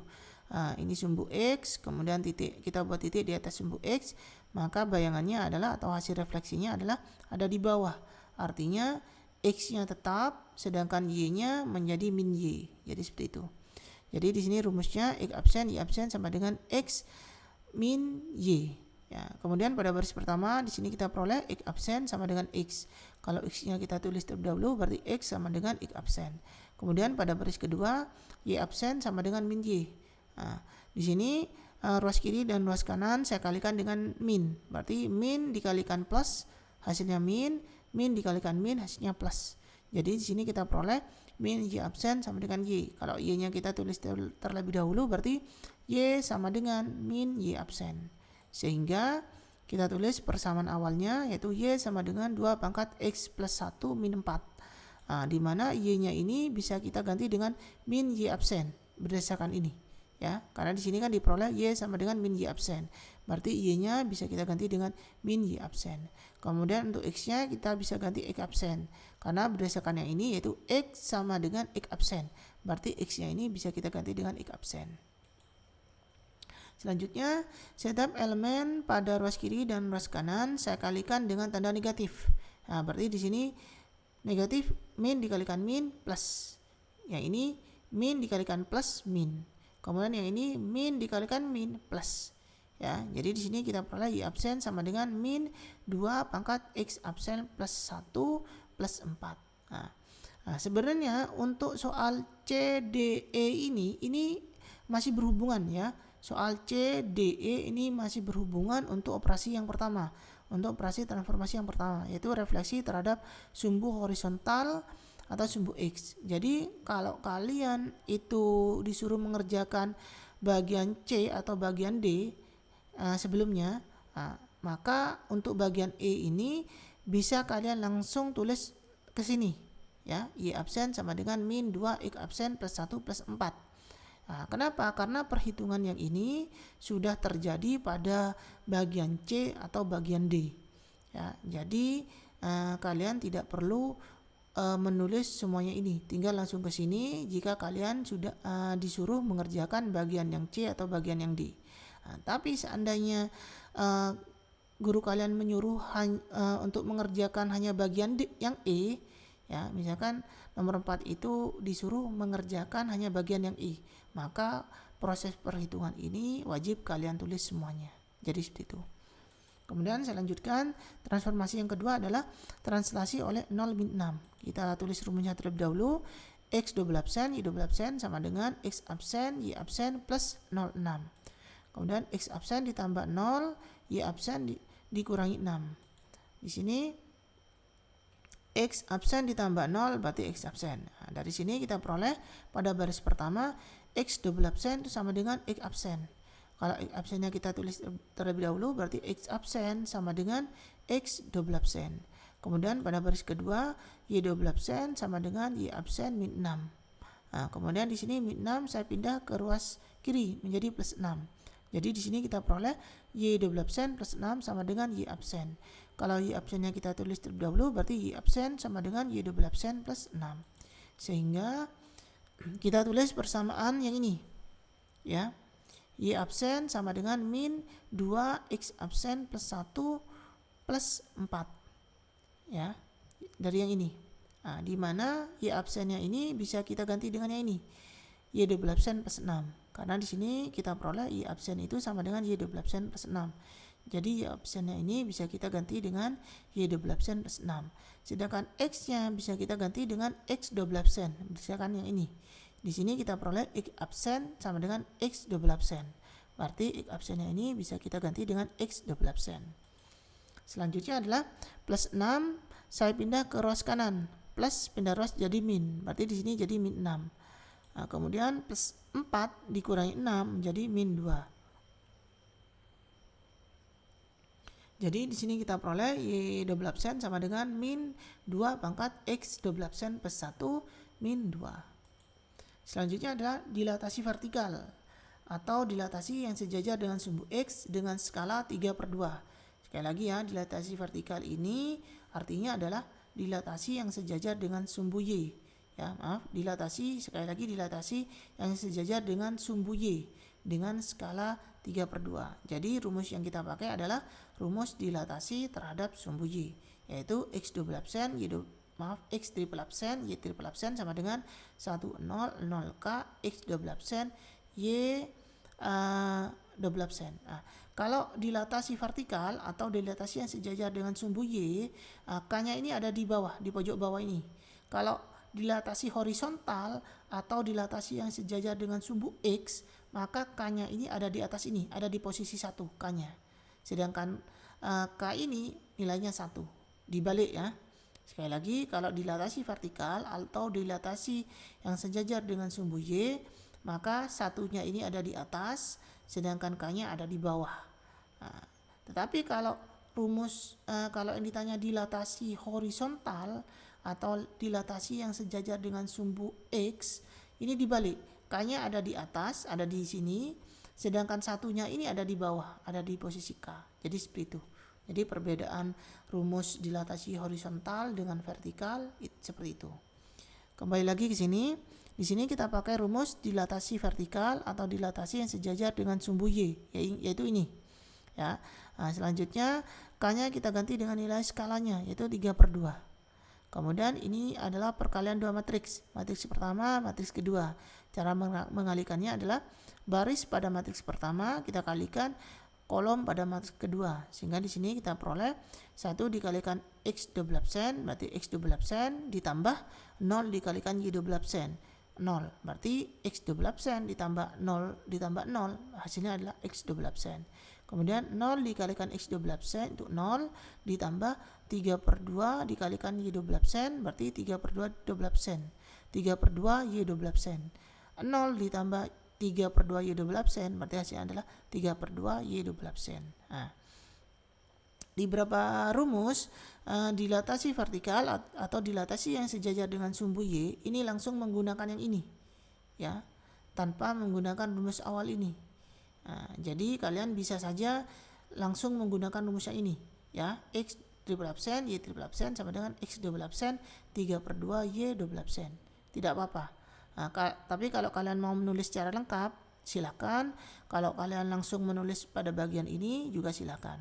Speaker 1: Ini sumbu X, kemudian kita buat titik di atas sumbu X, maka bayangannya adalah atau hasil refleksinya adalah ada di bawah. Artinya X-nya tetap, sedangkan Y-nya menjadi min Y. Jadi seperti itu. Jadi di sini rumusnya X absen, Y absen sama dengan X min Y. Ya, kemudian pada baris pertama di sini kita peroleh X absen sama dengan X. Kalau X-nya kita tulis terlebih dahulu berarti X sama dengan X absen. Kemudian pada baris kedua Y absen sama dengan min Y. Nah, di sini ruas kiri dan ruas kanan saya kalikan dengan min. Berarti min dikalikan plus hasilnya min dikalikan min hasilnya plus. Jadi di sini kita peroleh min Y absen sama dengan Y. Kalau Y-nya kita tulis terlebih dahulu berarti Y sama dengan min Y absen. Sehingga kita tulis persamaan awalnya yaitu Y sama dengan 2 pangkat X plus 1 min 4. Nah, di mana Y-nya ini bisa kita ganti dengan min Y absen berdasarkan ini. Ya, karena di sini kan diperoleh Y sama dengan min Y absen. Berarti Y-nya bisa kita ganti dengan min Y absen. Kemudian untuk X-nya kita bisa ganti X absen. Karena berdasarkan yang ini yaitu X sama dengan X absen. Berarti X-nya ini bisa kita ganti dengan X absen. Selanjutnya, setiap elemen pada ruas kiri dan ruas kanan saya kalikan dengan tanda negatif. Nah, berarti di sini negatif min dikalikan min plus. Yang ini min dikalikan plus min. Kemudian yang ini min dikalikan min plus. Ya, jadi di sini kita peroleh Y absen sama dengan min 2 pangkat X absen plus 1 plus 4. Nah, sebenarnya untuk soal C, D, E ini masih berhubungan ya. Soal C, D, E ini masih berhubungan untuk operasi yang pertama. Untuk operasi transformasi yang pertama yaitu refleksi terhadap sumbu horizontal atau sumbu X. Jadi kalau kalian itu disuruh mengerjakan bagian C atau bagian D sebelumnya, maka untuk bagian E ini bisa kalian langsung tulis ke sini ya, Y absen sama dengan min 2 X absen plus 1 plus 4. Kenapa? Karena perhitungan yang ini sudah terjadi pada bagian C atau bagian D ya. Jadi kalian tidak perlu menulis semuanya ini, tinggal langsung ke sini jika kalian sudah disuruh mengerjakan bagian yang C atau bagian yang D. Tapi seandainya guru kalian menyuruh untuk mengerjakan hanya bagian D, yang E ya, misalkan nomor 4 itu disuruh mengerjakan hanya bagian yang E, maka proses perhitungan ini wajib kalian tulis semuanya. Jadi seperti itu. Kemudian saya lanjutkan, transformasi yang kedua adalah translasi oleh 0 min 6. Kita tulis rumusnya terlebih dahulu. X double absen, Y double absen sama dengan X absen, Y absen plus 0,6. Kemudian X absen ditambah 0, Y absen dikurangi 6. Di sini X absen ditambah 0 berarti X absen. Nah, dari sini kita peroleh pada baris pertama X double absen itu sama dengan X absen. Kalau X absennya kita tulis terlebih dahulu berarti X absen sama dengan X double absen. Kemudian pada baris kedua Y double absen sama dengan Y absen min 6. Nah, kemudian di sini min 6 saya pindah ke ruas kiri menjadi plus 6. Jadi di sini kita peroleh Y double absen plus 6 sama dengan Y absen. Kalau Y absennya kita tulis terlebih dahulu berarti Y absen sama dengan Y double absen plus 6. Sehingga kita tulis persamaan yang ini. Ya. Y absen sama dengan min 2 X absen plus 1 plus 4. Ya. Dari yang ini. Nah, di mana Y absennya ini bisa kita ganti dengan yang ini. Y double absen plus 6. Karena di sini kita peroleh Y absen itu sama dengan Y double absen plus 6. Jadi Y absennya ini bisa kita ganti dengan Y double absen plus 6. Sedangkan X-nya bisa kita ganti dengan X double absen. Misalkan yang ini. Di sini kita peroleh X absen sama dengan X double absen. Berarti X absennya ini bisa kita ganti dengan X double absen. Selanjutnya adalah plus 6. Saya pindah ke ruas kanan. Plus pindah ruas jadi min. Berarti di sini jadi min 6. Nah, kemudian plus 4 dikurangi 6 menjadi min 2. Jadi di sini kita peroleh Y double absen sama dengan min 2 pangkat X double absen plus 1 min 2. Selanjutnya adalah dilatasi vertikal atau dilatasi yang sejajar dengan sumbu X dengan skala 3/2. Sekali lagi ya, dilatasi vertikal ini artinya adalah dilatasi yang sejajar dengan sumbu Y. Ya, maaf, dilatasi sekali lagi dilatasi yang sejajar dengan sumbu Y dengan skala 3/2. Jadi rumus yang kita pakai adalah rumus dilatasi terhadap sumbu Y, yaitu X double absen X triple absen, Y triple absen sama dengan 1, 0, 0K, X double absen, Y double absen. Nah, kalau dilatasi vertikal atau dilatasi yang sejajar dengan sumbu Y, K-nya ini ada di bawah, di pojok bawah ini. Kalau dilatasi horizontal atau dilatasi yang sejajar dengan sumbu X, maka K-nya ini ada di atas ini, ada di posisi 1 K-nya. Sedangkan K ini nilainya 1. Dibalik ya. Sekali lagi, kalau dilatasi vertikal atau dilatasi yang sejajar dengan sumbu Y, maka satunya ini ada di atas, sedangkan K-nya ada di bawah. Nah, tetapi kalau kalau yang ditanya dilatasi horizontal atau dilatasi yang sejajar dengan sumbu X, ini dibalik. K-nya ada di atas, ada di sini, sedangkan satunya ini ada di bawah, ada di posisi K. Jadi seperti itu. Jadi perbedaan rumus dilatasi horizontal dengan vertikal seperti itu. Kembali lagi ke sini. Di sini kita pakai rumus dilatasi vertikal atau dilatasi yang sejajar dengan sumbu Y, yaitu ini. Ya. Nah, selanjutnya K-nya kita ganti dengan nilai skalanya, yaitu 3/2. Kemudian ini adalah perkalian dua matriks. Matriks pertama, matriks kedua. Cara mengalikannya adalah baris pada matriks pertama kita kalikan kolom pada matriks kedua, sehingga di sini kita peroleh 1 dikalikan X double absen berarti X double absen ditambah 0 dikalikan Y double absen 0, berarti X double absen ditambah 0 ditambah 0 hasilnya adalah X double absen. Kemudian 0 dikalikan X double absen itu 0 ditambah 3/2 dikalikan Y double absen berarti 3/2 double absen, 3/2 Y double absen, 0 ditambah 3/2 Y double absen berarti hasilnya adalah 3/2 Y double absen. Nah, di beberapa rumus dilatasi vertikal atau dilatasi yang sejajar dengan sumbu Y ini langsung menggunakan yang ini ya, tanpa menggunakan rumus awal ini. Nah, jadi kalian bisa saja langsung menggunakan rumus yang ini ya, X triple absen Y triple absen sama dengan X double absen 3/2 Y double absen, tidak apa-apa. Nah, tapi kalau kalian mau menulis secara lengkap, silakan. Kalau kalian langsung menulis pada bagian ini juga silakan.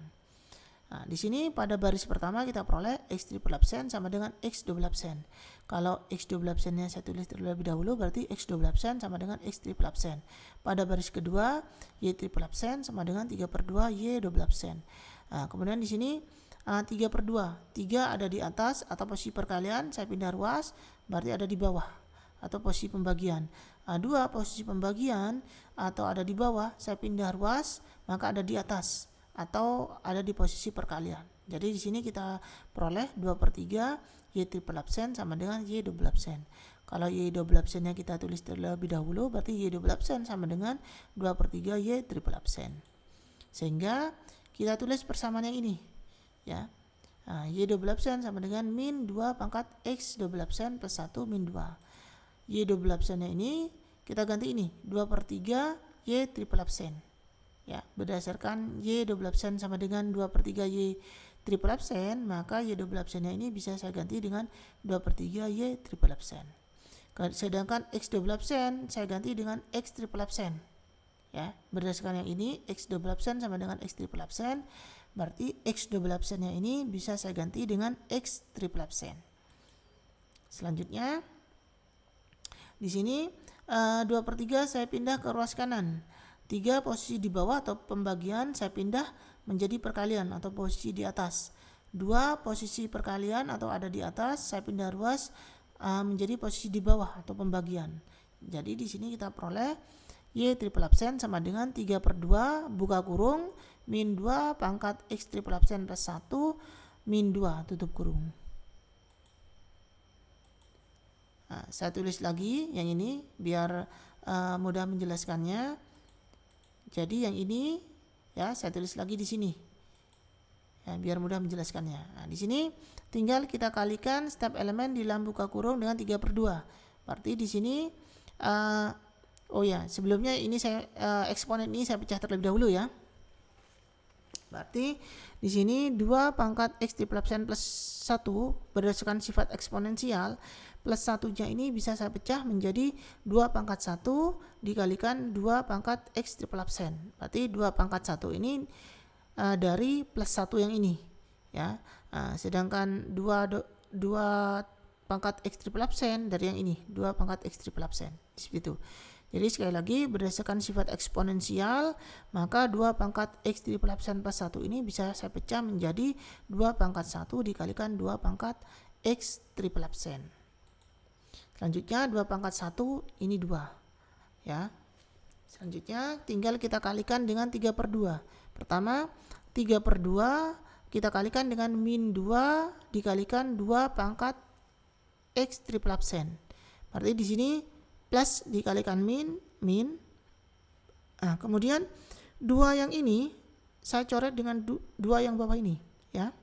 Speaker 1: Nah, di sini pada baris pertama kita peroleh X triple absen sama dengan X double absen. Kalau X double absennya saya tulis terlebih dahulu, berarti X double absen sama dengan X triple absen. Pada baris kedua, Y triple absen sama dengan 3/2 Y double absen. Nah, kemudian di sini 3/2. 3 ada di atas atau posisi perkalian, saya pindah ruas, berarti ada di bawah atau posisi pembagian. 2 posisi pembagian atau ada di bawah, saya pindah ruas, maka ada di atas atau ada di posisi perkalian. Jadi di sini kita peroleh 2/3 Y triple absen sama dengan Y double absen. Kalau Y double absennya kita tulis terlebih dahulu, berarti Y double absen sama dengan 2/3 Y triple absen. Sehingga kita tulis persamaan yang ini ya. Y double absen sama dengan min 2 pangkat X double absen plus 1 min 2. Y double absennya ini kita ganti ini 2/3 Y triple absen ya, berdasarkan Y double absen sama dengan 2/3 Y triple absen, maka Y double absennya ini bisa saya ganti dengan 2/3 Y triple absen. Sedangkan X double absen saya ganti dengan X triple absen ya, berdasarkan yang ini X double absen sama dengan X triple absen, berarti X double absennya ini bisa saya ganti dengan X triple absen. Selanjutnya di sini 2/3 saya pindah ke ruas kanan. 3 posisi di bawah atau pembagian saya pindah menjadi perkalian atau posisi di atas. 2 posisi perkalian atau ada di atas saya pindah ruas menjadi posisi di bawah atau pembagian. Jadi di sini kita peroleh Y triple absen sama dengan 3/2 buka kurung min 2 pangkat X triple absen plus 1 min 2 tutup kurung. Nah, saya tulis lagi yang ini biar mudah menjelaskannya. Jadi yang ini ya saya tulis lagi di sini ya, biar mudah menjelaskannya. Nah, di sini tinggal kita kalikan setiap elemen di dalam buka kurung dengan 3/2. Berarti di sini sebelumnya ini saya eksponen ini saya pecah terlebih dahulu ya. Berarti di sini 2 pangkat X triple absen plus 1 berdasarkan sifat eksponensial plus 1-nya ini bisa saya pecah menjadi 2 pangkat 1 dikalikan 2 pangkat X triple absen. Berarti 2 pangkat 1 ini dari plus 1 yang ini ya. Sedangkan 2 pangkat X triple absen dari yang ini, 2 pangkat X triple absen. Seperti itu. Jadi sekali lagi berdasarkan sifat eksponensial, maka 2 pangkat X triple absen plus 1 ini bisa saya pecah menjadi 2 pangkat 1 dikalikan 2 pangkat X triple absen. Selanjutnya 2 pangkat 1 ini 2. Ya. Selanjutnya tinggal kita kalikan dengan 3/2. Pertama, 3/2 kita kalikan dengan min 2 dikalikan 2 pangkat X triple absen. Berarti di sini plus dikalikan min. Nah, kemudian 2 yang ini saya coret dengan 2 yang bawah ini, ya.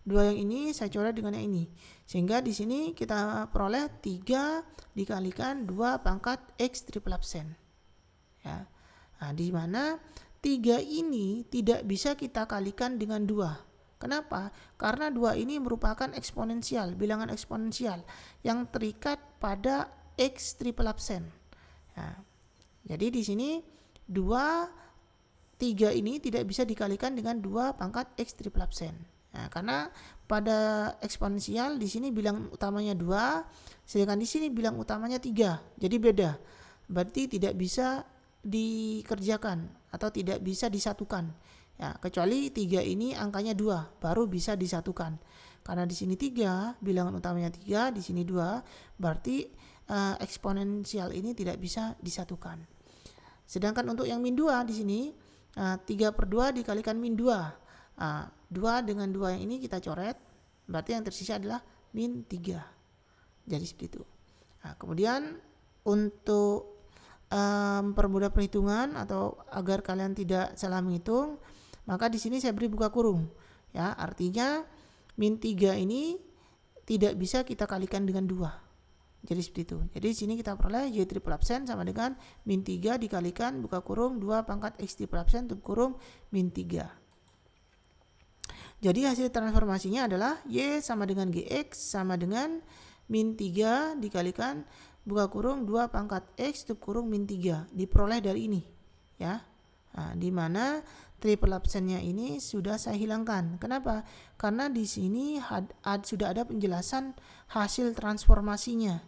Speaker 1: 2 yang ini saya coret dengan yang ini. Sehingga di sini kita peroleh 3 dikalikan 2 pangkat X triple absen. Ya. Nah, di mana 3 ini tidak bisa kita kalikan dengan 2. Kenapa? Karena 2 ini merupakan eksponensial, bilangan eksponensial yang terikat pada X triple absen. Nah, jadi di sini 3 ini tidak bisa dikalikan dengan 2 pangkat X triple absen. Nah, karena pada eksponensial di sini bilang utamanya 2, sedangkan di sini bilang utamanya 3. Jadi beda. Berarti tidak bisa dikerjakan atau tidak bisa disatukan. Ya, kecuali 3 ini angkanya 2 baru bisa disatukan. Karena di sini 3, bilangan utamanya 3, di sini 2, berarti eksponensial ini tidak bisa disatukan. Sedangkan untuk yang min 2 di sini 3/2 dikalikan min 2. 2 dengan 2 yang ini kita coret, berarti yang tersisa adalah min 3. Jadi seperti itu. Nah, kemudian untuk mempermudah perhitungan atau agar kalian tidak salah menghitung, maka di sini saya beri buka kurung. Ya, artinya min 3 ini tidak bisa kita kalikan dengan 2. Jadi seperti itu. Jadi di sini kita peroleh Y triple absen sama dengan min 3 dikalikan buka kurung 2 pangkat X triple absen tutup kurung min 3. Jadi hasil transformasinya adalah Y sama dengan GX sama dengan min 3 dikalikan buka kurung 2 pangkat X tutup kurung min 3. Diperoleh dari ini. Ya. Nah, di mana triple absennya ini sudah saya hilangkan. Kenapa? Karena di sini sudah ada penjelasan hasil transformasinya.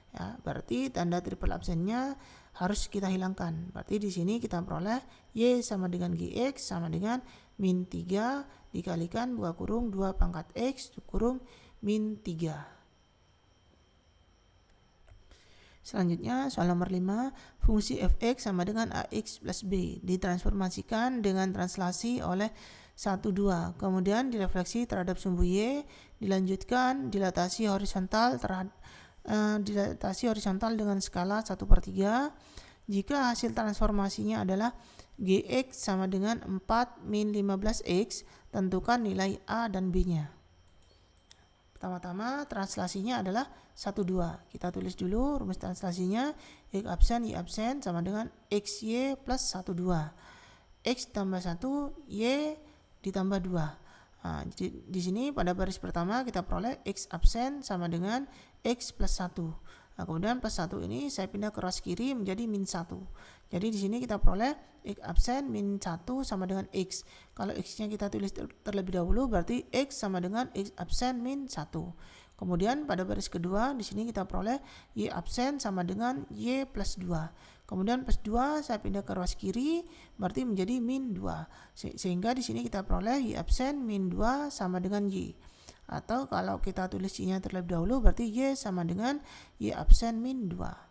Speaker 1: Ya, berarti tanda triple absennya harus kita hilangkan. Berarti di sini kita peroleh Y sama dengan GX sama dengan min 3 dikalikan buka kurung 2 pangkat X tutup kurung min 3. Selanjutnya soal nomor 5, fungsi fx sama dengan ax plus b ditransformasikan dengan translasi oleh 1, 2. Kemudian direfleksi terhadap sumbu y, dilanjutkan dilatasi horizontal dengan skala 1/3. Jika hasil transformasinya adalah gx sama dengan 4 min 15x, tentukan nilai a dan b-nya. Pertama-tama translasinya adalah 1, 2. Kita tulis dulu rumus translasinya. X absen Y absen sama dengan XY plus 1, 2. X tambah 1, Y ditambah 2. Nah, di sini pada baris pertama kita peroleh X absen sama dengan X plus 1. Nah, kemudian plus 1 ini saya pindah ke ruas kiri menjadi min 1. Jadi di sini kita peroleh X absen min 1 sama dengan X. Kalau X-nya kita tulis terlebih dahulu berarti X sama dengan X absen min 1. Kemudian pada baris kedua di sini kita peroleh Y absen sama dengan Y plus 2. Kemudian plus 2 saya pindah ke ruas kiri berarti menjadi min 2. Sehingga di sini kita peroleh Y absen min 2 sama dengan Y. Atau kalau kita tulis Y-nya terlebih dahulu berarti Y sama dengan Y absen min 2.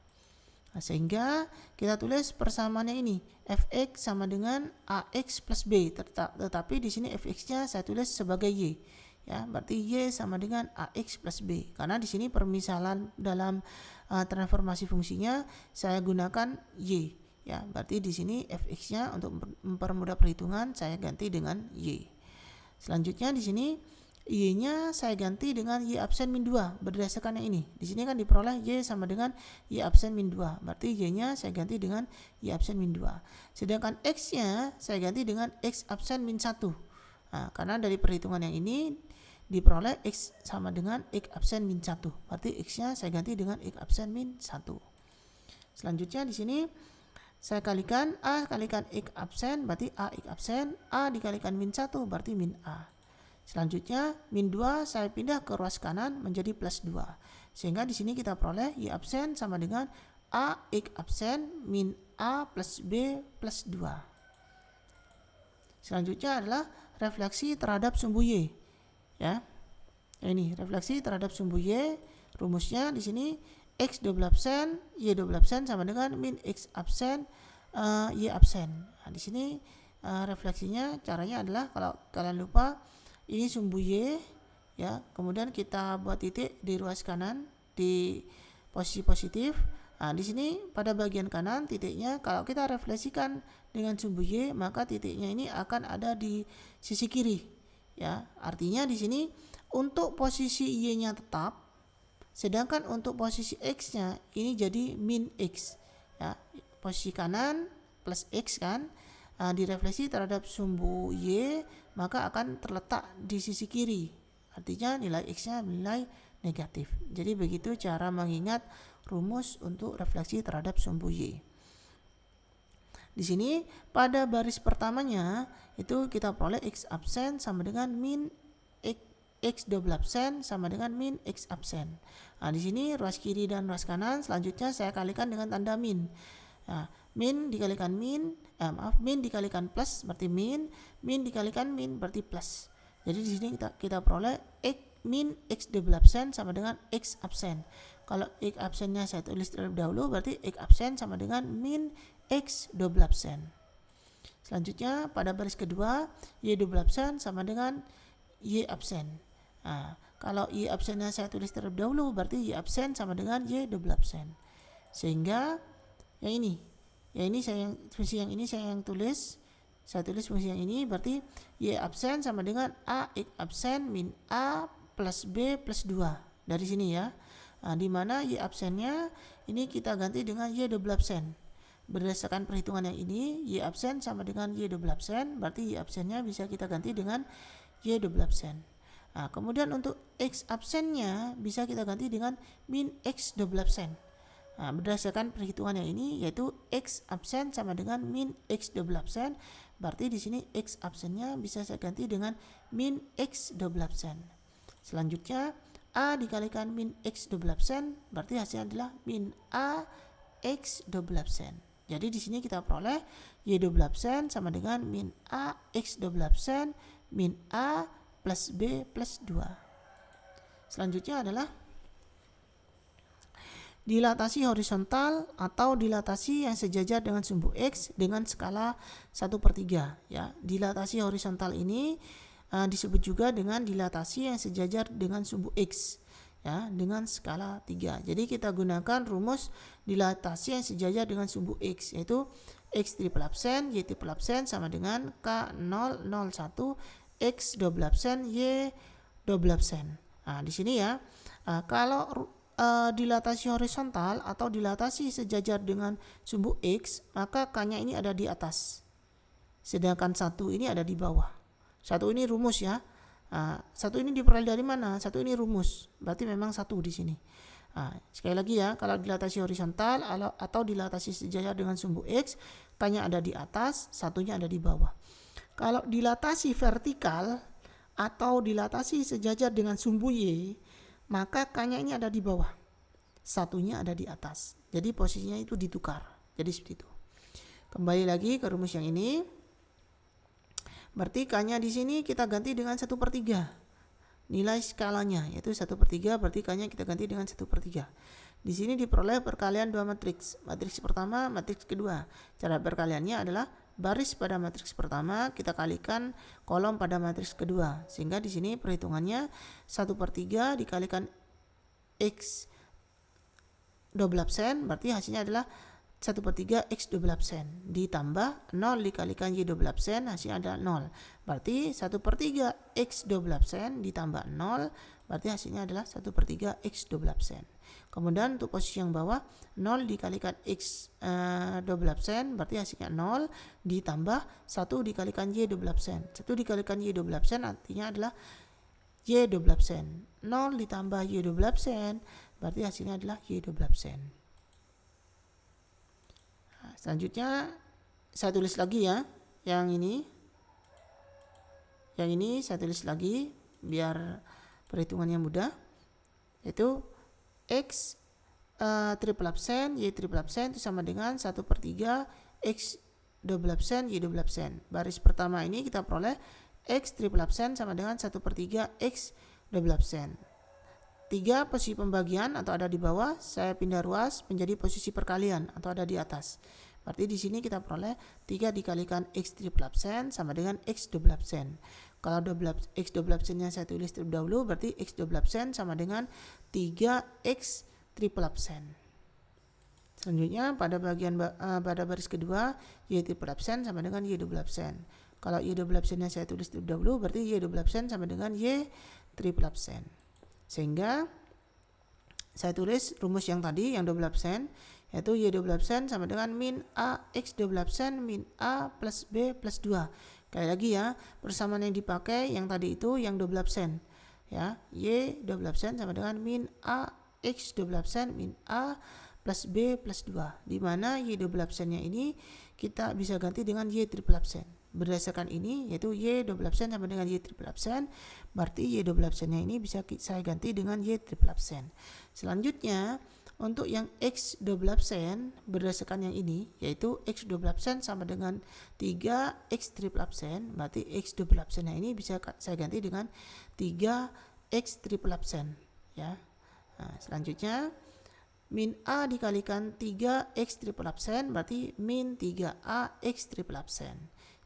Speaker 1: Nah, sehingga kita tulis persamaannya ini fx sama dengan ax plus b, tetapi di sini fx-nya saya tulis sebagai y. Ya, berarti y sama dengan ax plus b. Karena di sini permisalan dalam transformasi fungsinya saya gunakan y. Ya, berarti di sini fx-nya untuk mempermudah perhitungan saya ganti dengan y. Selanjutnya di sini Y-nya saya ganti dengan Y absen min 2 berdasarkan yang ini. Di sini kan diperoleh Y sama dengan Y absen min 2. Berarti Y-nya saya ganti dengan Y absen min 2. Sedangkan X-nya saya ganti dengan X absen min 1. Nah, karena dari perhitungan yang ini diperoleh X sama dengan X absen min 1. Berarti X-nya saya ganti dengan X absen min 1. Selanjutnya di sini saya kalikan A kalikan X absen berarti A X absen. A dikalikan min 1 berarti min A. Selanjutnya min 2 saya pindah ke ruas kanan menjadi plus 2. Sehingga di sini kita peroleh Y absen sama dengan A X absen min A plus B plus 2. Selanjutnya adalah refleksi terhadap sumbu Y. Ya. Ini refleksi terhadap sumbu Y. Rumusnya di sini X double absen, Y double absen sama dengan min X absen, Y absen. Nah, di sini refleksinya caranya adalah, kalau kalian lupa, ini sumbu Y ya, kemudian kita buat titik di ruas kanan di posisi positif. Nah, di sini pada bagian kanan titiknya kalau kita refleksikan dengan sumbu Y, maka titiknya ini akan ada di sisi kiri ya. Artinya di sini untuk posisi Y-nya tetap, sedangkan untuk posisi X-nya ini jadi min X ya. Posisi kanan plus X kan, direfleksi terhadap sumbu Y, maka akan terletak di sisi kiri. Artinya nilai X-nya nilai negatif. Jadi begitu cara mengingat rumus untuk refleksi terhadap sumbu Y. Di sini pada baris pertamanya itu kita peroleh X absen sama dengan min X double absen sama dengan min X absen. Nah, di sini ruas kiri dan ruas kanan selanjutnya saya kalikan dengan tanda min. Nah, min dikalikan min dikalikan plus berarti min dikalikan min berarti plus. Jadi di sini kita peroleh min X double absen sama dengan X absen. Kalau X absennya saya tulis terlebih dahulu, berarti X absen sama dengan min X double absen. Selanjutnya pada baris kedua Y double absen sama dengan Y absen. Nah, kalau Y absennya saya tulis terlebih dahulu, berarti Y absen sama dengan Y double absen. Sehingga yang ini saya tulis fungsi yang ini, berarti Y absen sama dengan A X absen min A plus B plus 2 dari sini ya. Nah, di mana Y absennya ini kita ganti dengan Y double absen. Berdasarkan perhitungan yang ini, Y absen sama dengan Y double absen, berarti Y absennya bisa kita ganti dengan Y double absen. Nah, kemudian untuk X absennya bisa kita ganti dengan min X double absen. Nah, berdasarkan perhitungan yang ini, yaitu X absen sama dengan min X double absen, berarti di sini X absennya bisa saya ganti dengan min X double absen. Selanjutnya A dikalikan min X double absen, berarti hasilnya adalah min A X double absen. Jadi di sini kita peroleh Y double absen sama dengan min A X double absen min A plus B plus 2. Selanjutnya adalah dilatasi horizontal atau dilatasi yang sejajar dengan sumbu X dengan skala 1/3 ya. Dilatasi horizontal ini disebut juga dengan dilatasi yang sejajar dengan sumbu X ya, dengan skala 3. Jadi kita gunakan rumus dilatasi yang sejajar dengan sumbu X, yaitu X triple absen Y triple absen sama dengan K001 X double absen Y double absen. Nah, di sini ya, kalau dilatasi horizontal atau dilatasi sejajar dengan sumbu X, maka K-nya ini ada di atas, sedangkan 1 ini ada di bawah. 1 ini rumus ya. 1 ini diperoleh dari mana? 1 ini rumus, berarti memang 1 di sini. Sekali lagi ya, kalau dilatasi horizontal atau dilatasi sejajar dengan sumbu X, K-nya ada di atas, 1-nya ada di bawah. Kalau dilatasi vertikal atau dilatasi sejajar dengan sumbu Y, maka K-nya ini ada di bawah, 1-nya ada di atas. Jadi posisinya itu ditukar. Jadi seperti itu. Kembali lagi ke rumus yang ini. Berarti K-nya di sini kita ganti dengan 1/3. Nilai skalanya yaitu 1/3, berarti K-nya kita ganti dengan 1/3. Di sini diperoleh perkalian 2 matriks. Matriks pertama, matriks kedua. Cara perkaliannya adalah baris pada matriks pertama kita kalikan kolom pada matriks kedua. Sehingga di sini perhitungannya 1/3 dikalikan X double absen, berarti hasilnya adalah 1/3 X double absen ditambah 0 dikalikan Y double absen, hasilnya adalah 0. Berarti 1/3 X double absen ditambah 0, berarti hasilnya adalah 1/3 X double absen. Kemudian untuk posisi yang bawah, 0 dikalikan X double absen, berarti hasilnya 0 ditambah 1 dikalikan Y double absen. 1 dikalikan Y double absen artinya adalah Y double absen. 0 ditambah Y double absen, berarti hasilnya adalah Y double absen. Selanjutnya saya tulis lagi ya, yang ini saya tulis lagi biar perhitungannya mudah, yaitu X triple absen, Y triple absen itu sama dengan 1/3 X double absen, Y double absen. Baris pertama ini kita peroleh X triple absen sama dengan 1/3 X double absen. 3 posisi pembagian atau ada di bawah, saya pindah ruas menjadi posisi perkalian atau ada di atas. Berarti di sini kita peroleh 3 dikalikan X triple absen sama dengan X double absen. Kalau X double absennya saya tulis terlebih dahulu, berarti X double absen sama dengan 3X triple absen. Selanjutnya pada baris kedua, Y triple absen sama dengan Y double absen. Kalau Y double absennya saya tulis terlebih dahulu, berarti Y double absen sama dengan Y triple absen. Sehingga saya tulis rumus yang tadi yang double absen, yaitu Y double absen sama dengan min A X double absen min A plus B plus 2. Sekali lagi ya, persamaan yang dipakai yang tadi itu yang double absen. Ya, Y double absen sama dengan min A X double absen min A plus B plus 2. Di mana Y double absennya ini kita bisa ganti dengan Y triple absen. Berdasarkan ini, yaitu Y double absen sama dengan Y triple absen, berarti Y double absennya ini bisa saya ganti dengan Y triple absen. Selanjutnya, untuk yang X double absen berdasarkan yang ini, yaitu X double absen sama dengan 3X triple absen, berarti X double absennya ini bisa saya ganti dengan 3X triple absen. Ya. Nah, selanjutnya, min A dikalikan 3X triple absen, berarti min 3AX triple absen.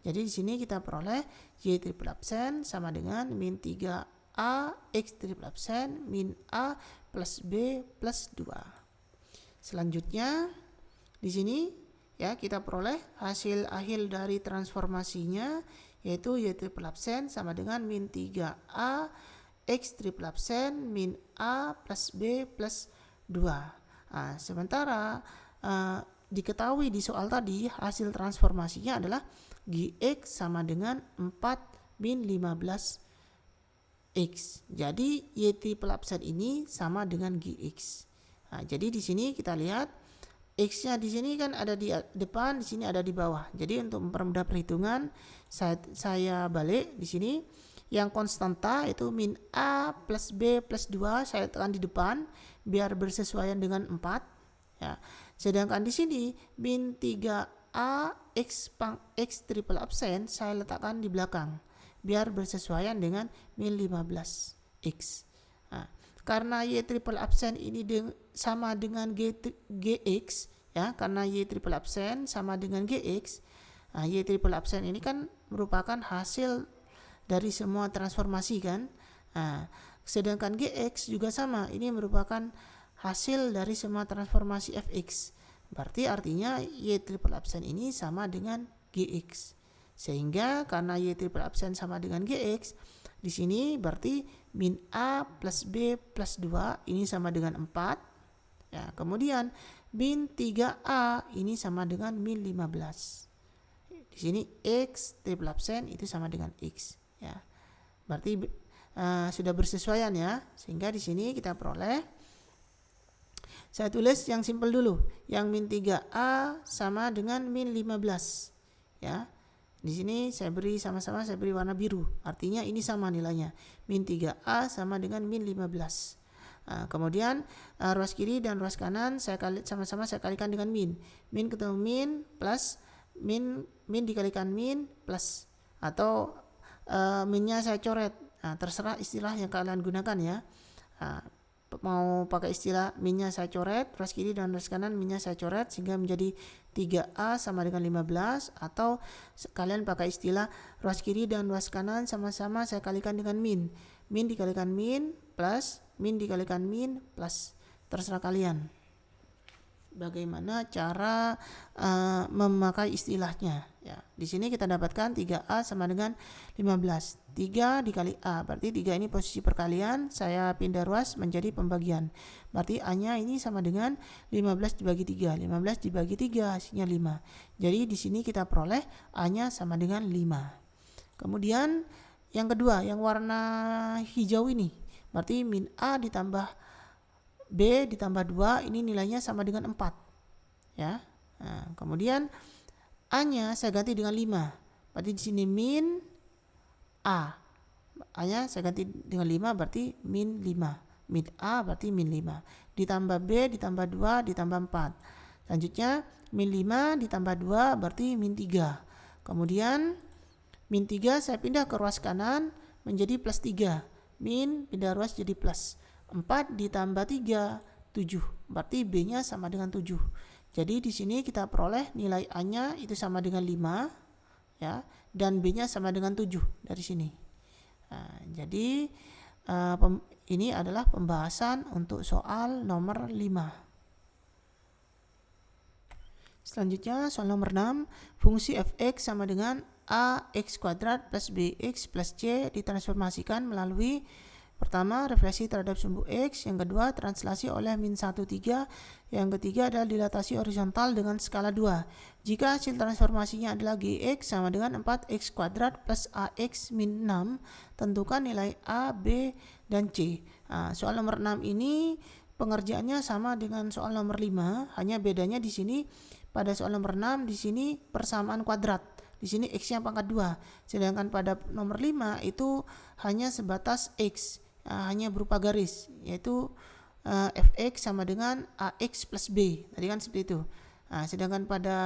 Speaker 1: Jadi di sini kita peroleh Y triple absen sama dengan min 3A X triple absen min A plus B plus 2. Selanjutnya di sini ya kita peroleh hasil akhir dari transformasinya, yaitu Y triple absen sama dengan min 3A X triple absen min A plus B plus 2. Nah, sementara diketahui di soal tadi hasil transformasinya adalah Gx sama dengan 4 min 15X. Jadi Y triple absen ini sama dengan Gx. Nah, jadi di sini kita lihat X-nya di sini kan ada di depan, di sini ada di bawah. Jadi untuk mempermudah perhitungan, saya balik di sini. Yang konstanta itu min A plus B plus 2 saya tekan di depan biar bersesuaian dengan 4. Ya. Sedangkan di sini min 3A X triple absen saya letakkan di belakang biar bersesuaian dengan min 15X. Nah, karena Y triple absen ini sama dengan Gx, ya, karena Y triple absen sama dengan Gx, nah, Y triple absen ini kan merupakan hasil dari semua transformasi kan. Nah, sedangkan Gx juga sama, ini merupakan hasil dari semua transformasi Fx. Berarti artinya Y triple absen ini sama dengan Gx. Sehingga karena Y triple absen sama dengan Gx, di sini berarti min A plus B plus 2 ini sama dengan 4. Ya, kemudian min 3A ini sama dengan min 15. Di sini X triple absen itu sama dengan X. Ya, berarti sudah bersesuaian ya, sehingga di sini kita peroleh, saya tulis yang simpel dulu, yang min 3A sama dengan min 15 ya. Di sini saya beri sama-sama, saya beri warna biru, artinya ini sama nilainya, min 3A sama dengan min 15. Kemudian ruas kiri dan ruas kanan sama-sama saya kalikan dengan min ketemu min plus min dikalikan min plus, atau minnya saya coret. Nah, terserah istilah yang kalian gunakan ya. Mau pakai istilah minnya saya coret, ruas kiri dan ruas kanan minnya saya coret sehingga menjadi 3A sama dengan 15, atau kalian pakai istilah ruas kiri dan ruas kanan sama-sama saya kalikan dengan min dikalikan min plus min dikalikan min plus. Terserah kalian bagaimana cara memakai istilahnya ya. Di sini kita dapatkan 3A sama dengan 15. 3 dikali A, berarti 3 ini posisi perkalian, saya pindah ruas menjadi pembagian. Berarti A-nya ini sama dengan 15 dibagi 3. 15 dibagi 3 hasilnya 5. Jadi di sini kita peroleh A-nya sama dengan 5. Kemudian yang kedua, yang warna hijau ini, berarti min A ditambah B ditambah 2 ini nilainya sama dengan 4 ya. Nah, kemudian A nya saya ganti dengan 5, berarti di sini min A, A-nya saya ganti dengan 5 berarti min 5. Min A berarti min 5. Ditambah B ditambah 2 ditambah 4. Selanjutnya min 5 ditambah 2 berarti min 3. Kemudian min 3 saya pindah ke ruas kanan menjadi plus 3. Min pindah ruas jadi plus. 4 ditambah 3, 7. Berarti B-nya sama dengan 7. Jadi di sini kita peroleh nilai A-nya itu sama dengan 5 ya, dan B-nya sama dengan 7 dari sini. Nah, jadi ini adalah pembahasan untuk soal nomor 5. Selanjutnya soal nomor 6, fungsi f(x) sama dengan ax kuadrat plus bx plus c ditransformasikan melalui pertama refleksi terhadap sumbu x, yang kedua translasi oleh min 1, 3, yang ketiga adalah dilatasi horizontal dengan skala 2. Jika hasil transformasinya adalah gx sama dengan 4x kuadrat plus ax min 6, tentukan nilai a, b, dan c. Nah, soal nomor 6 ini pengerjaannya sama dengan soal nomor 5, hanya bedanya di sini pada soal nomor 6 di sini persamaan kuadrat. Di sini x-nya pangkat 2. Sedangkan pada nomor 5 itu hanya sebatas x, hanya berupa garis, yaitu fx sama dengan ax plus b. Tadi kan seperti itu. Nah, sedangkan pada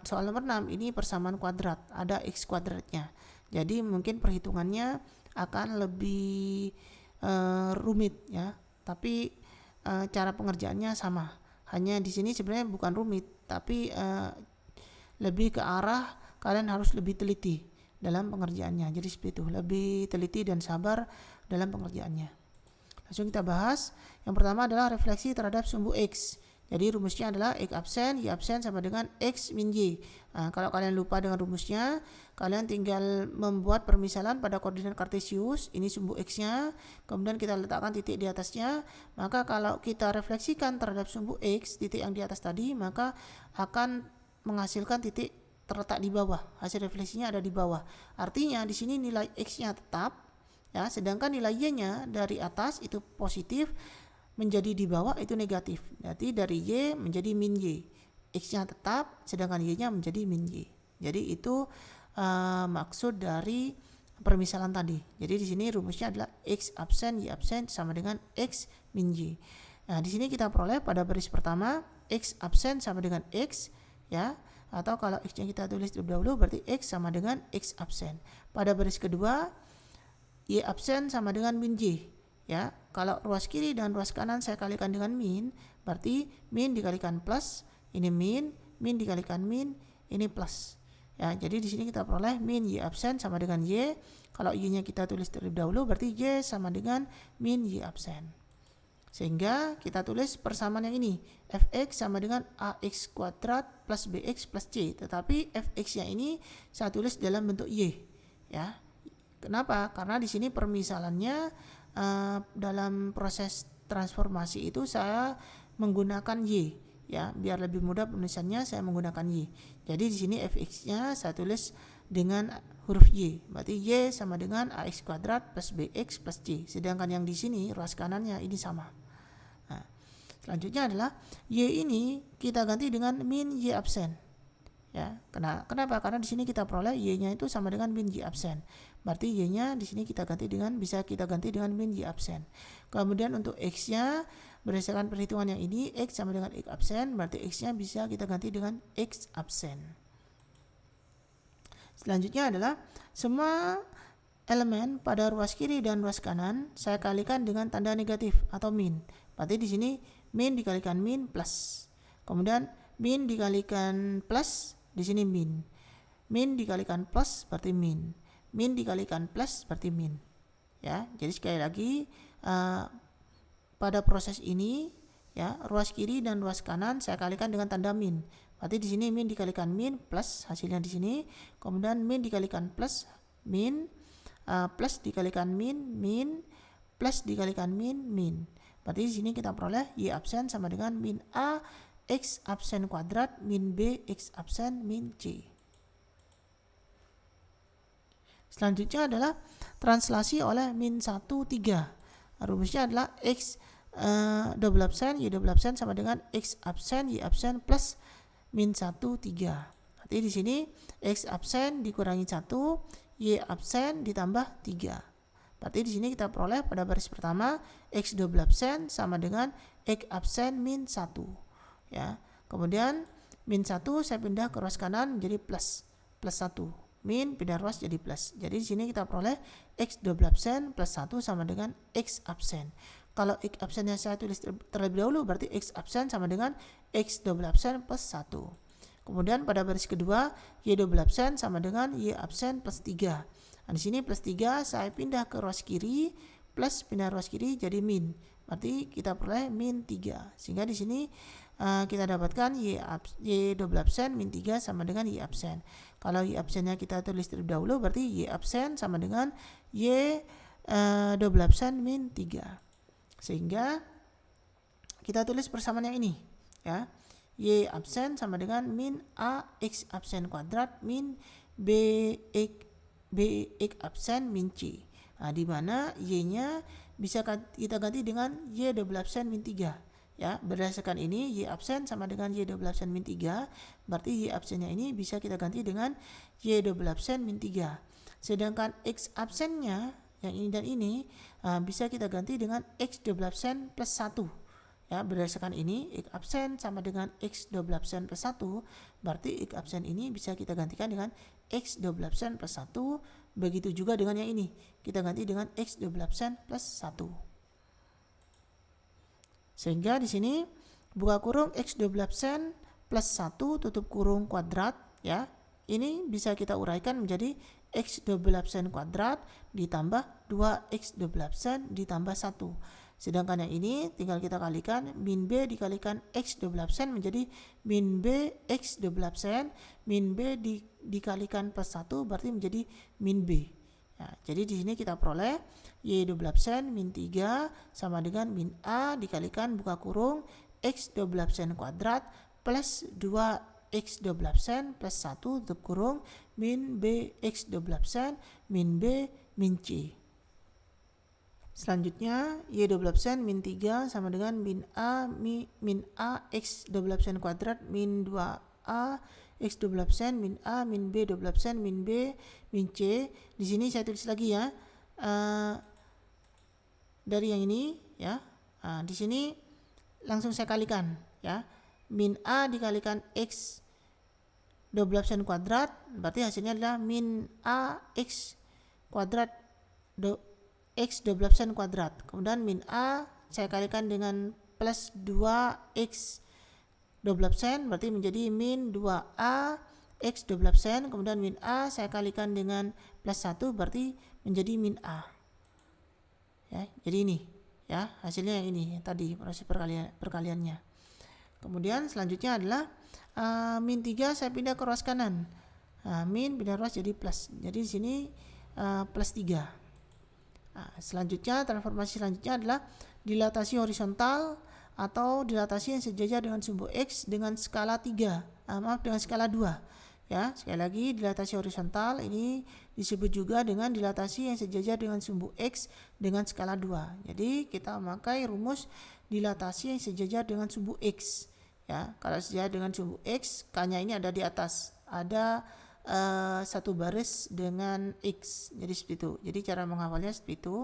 Speaker 1: soal nomor 6 ini persamaan kuadrat, ada x kuadratnya. Jadi mungkin perhitungannya akan lebih rumit ya. Tapi cara pengerjaannya sama. Hanya di sini sebenarnya bukan rumit, tapi lebih ke arah kalian harus lebih teliti dalam pengerjaannya. Jadi seperti itu, lebih teliti dan sabar dalam pengerjaannya. Langsung kita bahas. Yang pertama adalah refleksi terhadap sumbu x. Jadi rumusnya adalah x absen, y absen sama dengan x min y. Nah, kalau kalian lupa dengan rumusnya, kalian tinggal membuat permisalan pada koordinat kartesius. Ini sumbu x-nya, kemudian kita letakkan titik di atasnya. Maka kalau kita refleksikan terhadap sumbu x, titik yang di atas tadi, maka akan menghasilkan titik terletak di bawah. Hasil refleksinya ada di bawah. Artinya di sini nilai x-nya tetap ya, sedangkan nilai y-nya dari atas itu positif, menjadi di bawah itu negatif. Berarti dari y menjadi min y. X-nya tetap sedangkan y-nya menjadi min y. Jadi itu maksud dari permisalan tadi. Jadi di sini rumusnya adalah x absen y absen sama dengan x min y. Nah, di sini kita peroleh pada baris pertama x absen sama dengan x ya. Atau kalau x-nya kita tulis terlebih dahulu berarti x sama dengan x absen. Pada baris kedua y absen sama dengan min y ya. Kalau ruas kiri dan ruas kanan saya kalikan dengan min, berarti min dikalikan plus, ini min dikalikan min, ini plus ya. Jadi di sini kita peroleh min y absen sama dengan y. Kalau y-nya kita tulis terlebih dahulu berarti y sama dengan min y absen. Sehingga kita tulis persamaan yang ini, fx sama dengan ax kuadrat plus bx plus c. Tetapi fx-nya ini saya tulis dalam bentuk y ya. Kenapa? Karena di sini permisalannya dalam proses transformasi itu saya menggunakan y ya, biar lebih mudah penulisannya saya menggunakan y. Jadi di sini fx-nya saya tulis dengan huruf y, berarti y sama dengan ax kuadrat plus bx plus c. Sedangkan yang di sini ruas kanannya ini sama. Nah, selanjutnya adalah y ini kita ganti dengan min y absen ya. Kenapa? Karena di sini kita peroleh y-nya itu sama dengan min y absen. Berarti y-nya di sini bisa kita ganti dengan min y absen. Kemudian untuk x-nya berdasarkan perhitungan yang ini, x sama dengan x absen, berarti x-nya bisa kita ganti dengan x absen. Selanjutnya adalah semua elemen pada ruas kiri dan ruas kanan saya kalikan dengan tanda negatif atau min. Berarti di sini min dikalikan min plus. Kemudian min dikalikan plus, di sini min. Min dikalikan plus berarti min. Min dikalikan plus berarti min. Ya, jadi sekali lagi pada proses ini ya, ruas kiri dan ruas kanan saya kalikan dengan tanda min. Berarti di sini min dikalikan min plus hasilnya di sini. Kemudian min dikalikan plus min, plus dikalikan min plus dikalikan min. Berarti di sini kita peroleh y absen sama dengan min a x absen kuadrat min b x absen min c. Selanjutnya adalah translasi oleh min 1, 3. Rumusnya adalah x double absen y double absen sama dengan x absen y absen plus min 1, 3. Berarti di sini x absen dikurangi 1, y absen ditambah 3. Berarti di sini kita peroleh pada baris pertama X double absen sama dengan X absen min 1. Ya. Kemudian min 1 saya pindah ke ruas kanan menjadi plus 1. Min pindah ruas jadi plus. Jadi di sini kita peroleh X double absen plus 1 sama dengan X absen. Kalau X absennya saya tulis terlebih dahulu, berarti X absen sama dengan X double absen plus 1. Kemudian pada baris kedua Y double absen sama dengan Y absen plus 3. Nah, di sini plus 3 saya pindah ke ruas kiri, plus pindah ruas kiri jadi min. Berarti kita peroleh min 3. Sehingga di sini kita dapatkan Y double absen min 3 sama dengan Y absen. Kalau Y absennya kita tulis terlebih dahulu, berarti Y absen sama dengan Y double absen min 3. Sehingga kita tulis persamaan yang ini, ya. Y absen sama dengan min A X absen kuadrat min B X absen min C. Nah, di mana Y-nya bisa kita ganti dengan Y double absen min 3. Ya, berdasarkan ini Y absen sama dengan Y double absen min 3. Berarti Y absennya ini bisa kita ganti dengan Y double absen min 3. Sedangkan X absennya yang ini dan ini bisa kita ganti dengan X double absen plus 1. Ya, berdasarkan ini X absen sama dengan X double absen plus 1. Berarti X absen ini bisa kita gantikan dengan X double absen plus 1. Begitu juga dengan yang ini, kita ganti dengan X double absen plus 1. Sehingga di sini buka kurung X double absen plus 1 tutup kurung kuadrat, ya. Ini bisa kita uraikan menjadi X double absen kuadrat ditambah 2X double absen ditambah 1. Sedangkan yang ini tinggal kita kalikan, min B dikalikan X double absen menjadi min B X double absen, min B dikalikan plus 1 berarti menjadi min B. Ya, jadi di sini kita peroleh Y double absen min 3 sama dengan min A dikalikan buka kurung X double absen kuadrat plus 2X double absen plus 1 tutup kurung min B X double absen min B min C. Selanjutnya Y double absen min 3 sama dengan min A X double absen kuadrat min 2A X double absen min A min B double absen min B min C. Di sini saya tulis lagi, ya, dari yang ini, ya. Di sini langsung saya kalikan, ya. Min A dikalikan X double absen kuadrat berarti hasilnya adalah min A X kuadrat X double absen kuadrat. Kemudian min A saya kalikan dengan plus 2X double absen berarti menjadi min 2A X double absen. Kemudian min A saya kalikan dengan plus 1 berarti menjadi min A. Ya, jadi ini, ya, hasilnya yang ini tadi proses perkaliannya. Kemudian selanjutnya adalah min 3 saya pindah ke ruas kanan. Min pindah ruas jadi plus. Jadi di sini plus 3. Selanjutnya transformasi selanjutnya adalah dilatasi horizontal atau dilatasi yang sejajar dengan sumbu X dengan skala 3. Dengan skala 2. Ya, sekali lagi dilatasi horizontal ini disebut juga dengan dilatasi yang sejajar dengan sumbu X dengan skala 2. Jadi kita memakai rumus dilatasi yang sejajar dengan sumbu X. Ya, kalau sejajar dengan sumbu X, K-nya ini ada di atas. Ada satu baris dengan X, jadi seperti itu. Jadi cara menghafalnya seperti itu.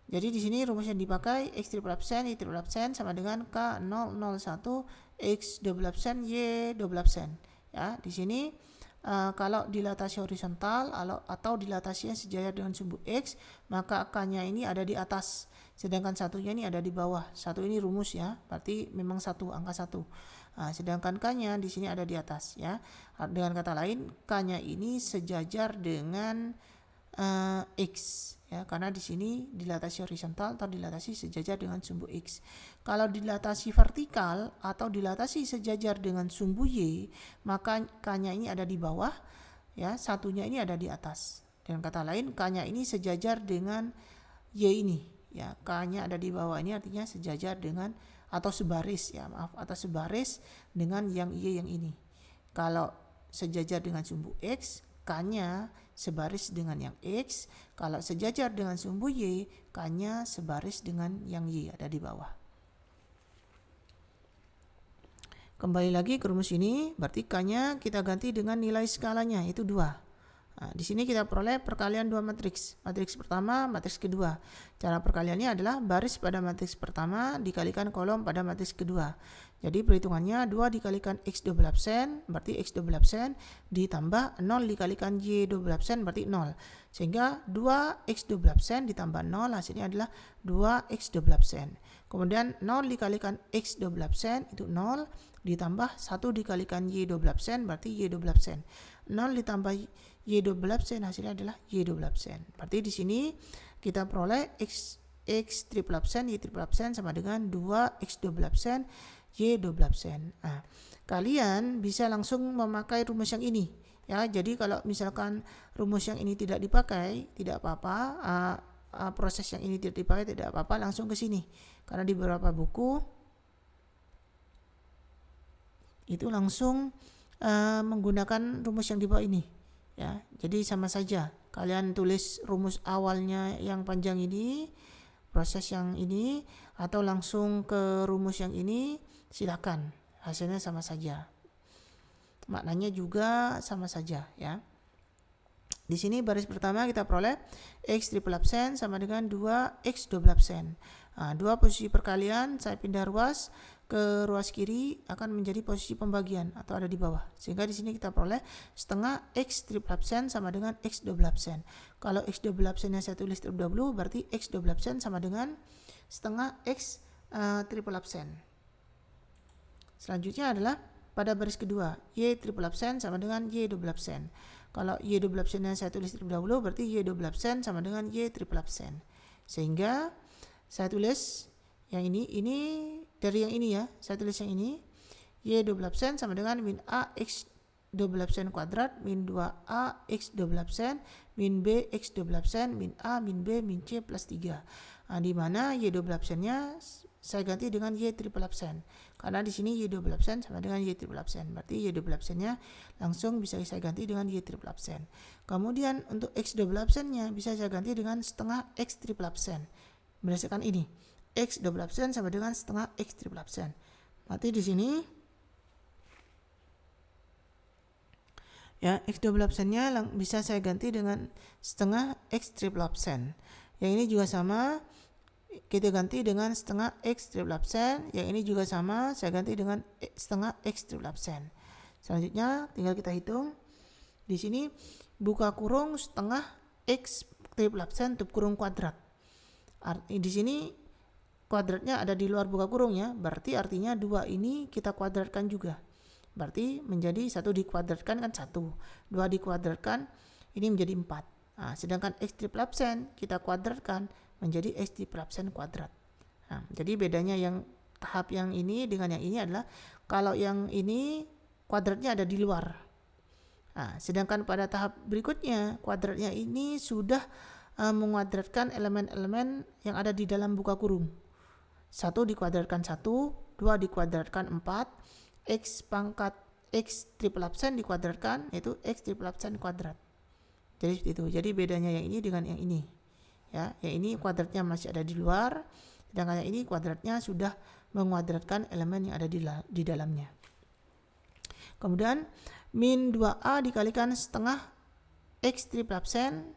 Speaker 1: Jadi di sini rumus yang dipakai X triple absen Y triple absen sama dengan K001 X double absen Y double absen. Ya, di sini kalau dilatasi horizontal atau dilatasi yang sejajar dengan sumbu X, maka K-nya ini ada di atas, sedangkan satunya ini ada di bawah. Satu ini rumus, ya, berarti memang satu, angka 1. Sedangkan K-nya di sini ada di atas, ya. Dengan kata lain, K-nya ini sejajar dengan X, ya, karena di sini dilatasi horizontal atau dilatasi sejajar dengan sumbu X. Kalau dilatasi vertikal atau dilatasi sejajar dengan sumbu Y, maka K-nya ini ada di bawah, ya, satunya ini ada di atas. Dengan kata lain, K-nya ini sejajar dengan Y ini, ya, K-nya ada di bawah ini artinya sejajar dengan atau sebaris, ya, maaf, atau sebaris dengan yang Y yang ini. Kalau sejajar dengan sumbu X, K-nya sebaris dengan yang X. Kalau sejajar dengan sumbu Y, K-nya sebaris dengan yang Y ada di bawah. Kembali lagi ke rumus ini, berarti K-nya kita ganti dengan nilai skalanya, yaitu 2. Nah, di sini kita peroleh perkalian dua matriks. Matriks pertama, matriks kedua. Cara perkaliannya adalah baris pada matriks pertama dikalikan kolom pada matriks kedua. Jadi perhitungannya 2 dikalikan X 12 absen berarti X 12 absen ditambah 0 dikalikan Y 12 absen berarti 0. Sehingga 2X 12 absen ditambah 0 hasilnya adalah 2X 12 absen. Kemudian 0 dikalikan X 12 absen itu 0 ditambah 1 dikalikan Y 12 absen berarti Y 12 absen. 0 ditambah Y12 absen hasilnya adalah Y12 absen. Berarti di sini kita peroleh X triple absen, Y triple absen sama dengan 2X12 absen, Y12 absen. Nah, kalian bisa langsung memakai rumus yang ini. Ya, jadi kalau misalkan rumus yang ini tidak dipakai, tidak apa-apa. Proses yang ini tidak dipakai tidak apa-apa, langsung ke sini. Karena di beberapa buku itu langsung menggunakan rumus yang di bawah ini. Ya, jadi sama saja. Kalian tulis rumus awalnya yang panjang ini, proses yang ini, atau langsung ke rumus yang ini, silakan. Hasilnya sama saja. Maknanya juga sama saja, ya. Di sini baris pertama kita peroleh X triple absen sama dengan 2X double absen. Nah, dua posisi perkalian saya pindah ruas ke ruas kiri akan menjadi posisi pembagian atau ada di bawah. Sehingga di sini kita peroleh setengah X triple absen sama dengan X double absen. Kalau X double absennya saya tulis terlebih dahulu, berarti X double absen sama dengan setengah X triple absen. Selanjutnya adalah pada baris kedua, Y triple absen sama dengan Y double absen. Kalau Y double absennya saya tulis terlebih dahulu, berarti Y double absen sama dengan Y triple absen. Sehingga saya tulis yang ini dari yang ini ya, saya tulis yang ini, Y double absen sama dengan min A X double absen kuadrat min 2A X double absen min B X double absen min A min B min C plus 3. Nah, di mana Y double absennya saya ganti dengan Y triple absen. Karena di sini Y double absen sama dengan Y triple absen. Berarti Y double absennya langsung bisa saya ganti dengan Y triple absen. Kemudian untuk X double absennya bisa saya ganti dengan setengah X triple absen. Berdasarkan ini, X double absen sama dengan setengah X triple absen. Berarti di sini ya, X double absennya bisa saya ganti dengan setengah X triple absen. Yang ini juga sama, kita ganti dengan setengah X triple absen. Yang ini juga sama, saya ganti dengan setengah X triple absen. Selanjutnya tinggal kita hitung. Di sini buka kurung setengah X triple absen tutup kurung kuadrat. Di sini kuadratnya ada di luar buka kurung ya, berarti artinya 2 ini kita kuadratkan juga. Berarti menjadi 1 dikuadratkan kan 1, 2 dikuadratkan ini menjadi 4. Nah, sedangkan X triple absen kita kuadratkan menjadi X triple absen kuadrat. Nah, jadi bedanya yang tahap yang ini dengan yang ini adalah kalau yang ini kuadratnya ada di luar. Nah, sedangkan pada tahap berikutnya kuadratnya ini sudah menguadratkan elemen-elemen yang ada di dalam buka kurung. 1 dikuadratkan 1, 2 dikuadratkan 4, X pangkat X triple absen dikuadratkan yaitu X triple absen kuadrat. Jadi seperti itu. Jadi bedanya yang ini dengan yang ini. Ya, yang ini kuadratnya masih ada di luar, sedangkan yang ini kuadratnya sudah menguadratkan elemen yang ada di dalamnya. Kemudian min 2A dikalikan setengah X triple absen,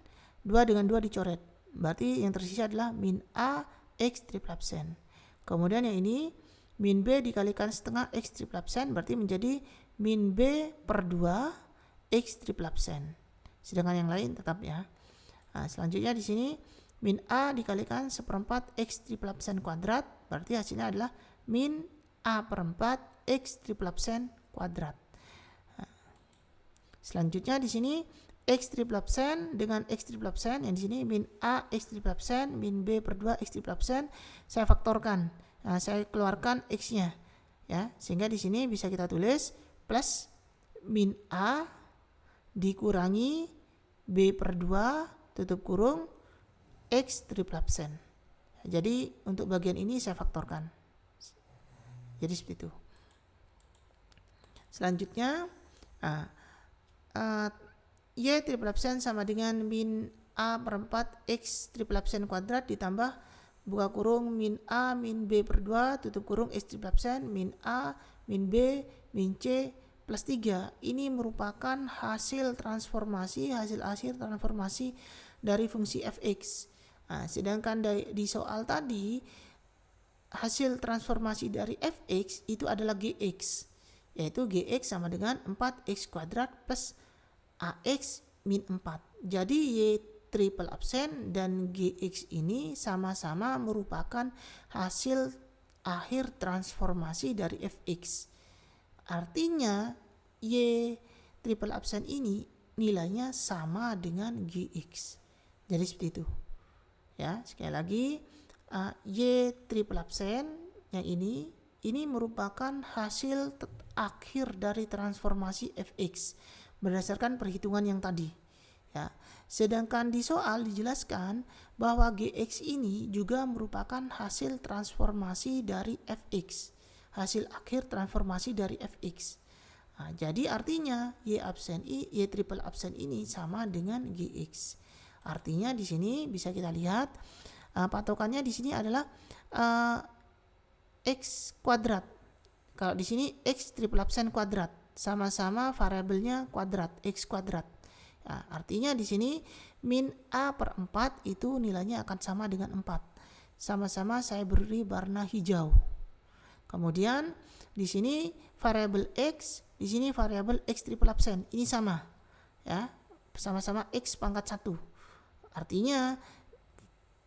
Speaker 1: 2 dengan 2 dicoret. Berarti yang tersisa adalah min A X triple absen. Kemudian yang ini min B dikalikan setengah X triple absen, berarti menjadi min B per 2 X triple absen. Sedangkan yang lain tetap ya. Nah, selanjutnya di sini min A dikalikan seperempat X triple absen kuadrat, berarti hasilnya adalah min A per 4 X triple absen kuadrat. Nah, selanjutnya di sini X triple absen dengan X triple absen, yang di sini min A X triple absen min B per 2 X triple absen saya faktorkan. Nah, saya keluarkan X-nya ya, sehingga di sini bisa kita tulis plus min A dikurangi B per 2 tutup kurung X triple absen. Jadi untuk bagian ini saya faktorkan. Jadi seperti itu. Selanjutnya Y triple absen sama dengan min A per 4 X triple absen kuadrat ditambah buka kurung min A min B per 2 tutup kurung X triple absen min A min B min C plus 3 ini merupakan hasil akhir transformasi dari fungsi fx. Nah, sedangkan di soal tadi hasil transformasi dari fx itu adalah gx, yaitu gx sama dengan 4x kuadrat plus ax min 4. Jadi y triple absen dan gx ini sama-sama merupakan hasil akhir transformasi dari fx. Artinya y triple absen ini nilainya sama dengan gx. Jadi seperti itu. Ya, sekali lagi y triple absen yang ini merupakan hasil akhir dari transformasi fx berdasarkan perhitungan yang tadi. Ya, sedangkan di soal dijelaskan bahwa gx ini juga merupakan hasil transformasi dari fx, hasil akhir transformasi dari fx. Nah, jadi artinya y triple absen ini sama dengan gx. Artinya di sini bisa kita lihat patokannya di sini adalah x kuadrat. Kalau di sini x triple absen kuadrat, sama-sama variabelnya kuadrat, x kuadrat. Nah, artinya di sini min a per 4 itu nilainya akan sama dengan 4. Sama-sama saya beri warna hijau. Kemudian di sini variabel x, di sini variabel x triple absen. Ini sama. Ya, sama-sama x pangkat 1. Artinya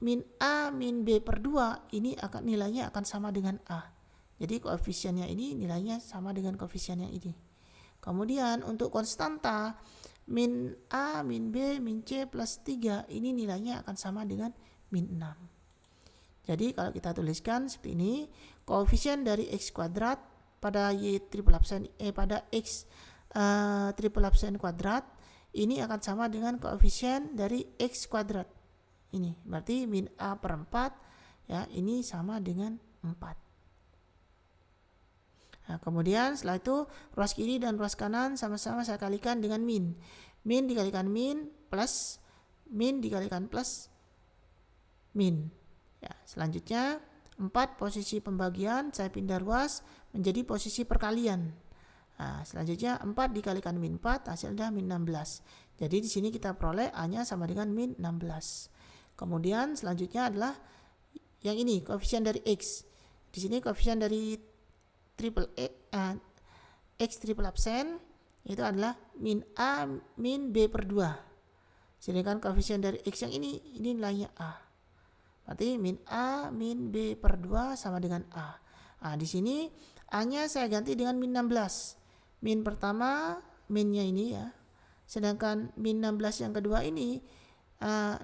Speaker 1: min a min b per 2 ini akan nilainya akan sama dengan a. Jadi koefisiennya ini nilainya sama dengan koefisien yang ini. Kemudian untuk konstanta min a min b min c plus 3 ini nilainya akan sama dengan min 6. Jadi kalau kita tuliskan seperti ini, koefisien dari x kuadrat pada y triple absen pada x triple absen kuadrat ini akan sama dengan koefisien dari x kuadrat. Ini berarti min a per 4 ya, ini sama dengan 4. Nah, kemudian setelah itu ruas kiri dan ruas kanan sama-sama saya kalikan dengan min. Min dikalikan min plus min dikalikan plus min. Ya, selanjutnya 4 posisi pembagian saya pindah ruas menjadi posisi perkalian. Nah, selanjutnya 4 dikalikan min 4 hasilnya min 16. Jadi di sini kita peroleh A-nya sama dengan min 16. Kemudian selanjutnya adalah yang ini koefisien dari x. Di sini koefisien dari x triple absen itu adalah min a min b per 2. Sedangkan koefisien dari x yang ini nilainya a. Berarti min a min b per 2 sama dengan a. Nah, di sini a-nya saya ganti dengan min 16. Min pertama minnya ini ya. Sedangkan min 16 yang kedua ini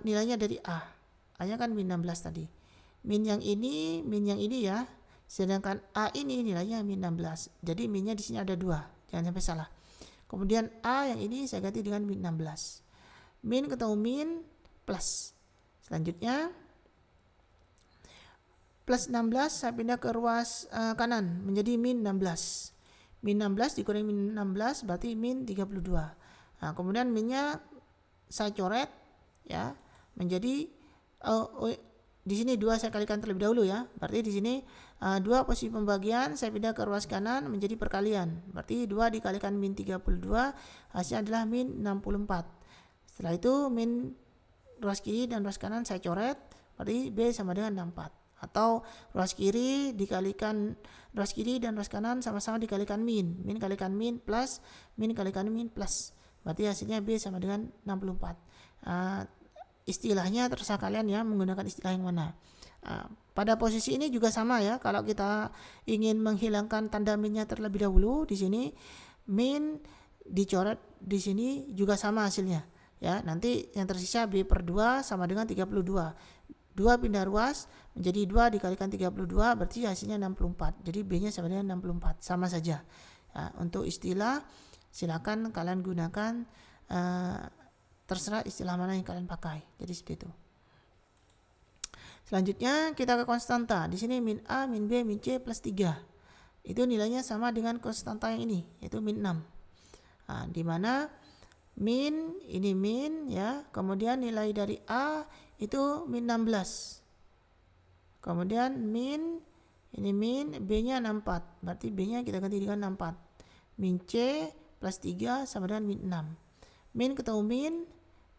Speaker 1: nilainya dari a. A-nya kan min 16 tadi. Min yang ini ya. Sedangkan a ini nilainya min 16. Jadi minnya di sini ada 2. Jangan sampai salah. Kemudian a yang ini saya ganti dengan min 16. Min ketemu min plus. Selanjutnya plus 16 saya pindah ke ruas kanan menjadi min 16. Min 16 dikurangi min 16 berarti min 32. Nah, kemudian minnya saya coret ya menjadi di sini 2 saya kalikan terlebih dahulu ya. Berarti di sini 2 posisi pembagian saya pindah ke ruas kanan menjadi perkalian. Berarti 2 dikalikan min 32 hasilnya adalah min 64. Setelah itu min ruas kiri dan ruas kanan saya coret. Berarti B sama dengan 64. Atau ruas kiri dan ruas kanan sama-sama dikalikan min. Min kalikan min plus min kalikan min plus. Berarti hasilnya B sama dengan 64. Istilahnya terserah kalian ya menggunakan istilah yang mana. Pada posisi ini juga sama ya. Kalau kita ingin menghilangkan tanda minnya terlebih dahulu, di sini min dicoret, di sini juga sama hasilnya. Ya, nanti yang tersisa B per 2 sama dengan 32. 2 pindah ruas menjadi 2 dikalikan 32 berarti hasilnya 64. Jadi B-nya sama dengan 64. Sama saja. Untuk istilah silakan kalian gunakan terserah istilah mana yang kalian pakai. Jadi seperti itu. Selanjutnya kita ke konstanta. Di sini min A, min B, min C plus 3. Itu nilainya sama dengan konstanta yang ini, yaitu min 6. Di mana min ini min ya, kemudian nilai dari A itu min 16. Kemudian min ini min, B-nya 64. Berarti B-nya kita ganti dengan 64. min C plus 3 sama dengan min 6. Min ketemu min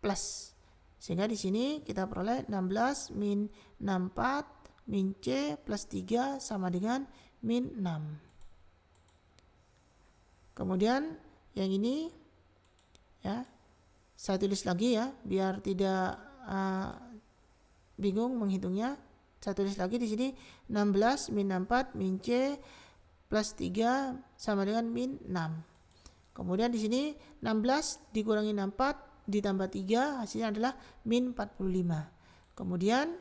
Speaker 1: plus. Sehingga di sini kita peroleh 16 min 64 min C plus 3 sama dengan min 6. Kemudian yang ini ya, saya tulis lagi ya biar tidak bingung menghitungnya. Saya tulis lagi di sini 16 min 64 min C plus 3 sama dengan min 6. Kemudian di sini 16 dikurangi 64 ditambah 3 hasilnya adalah min 45. Kemudian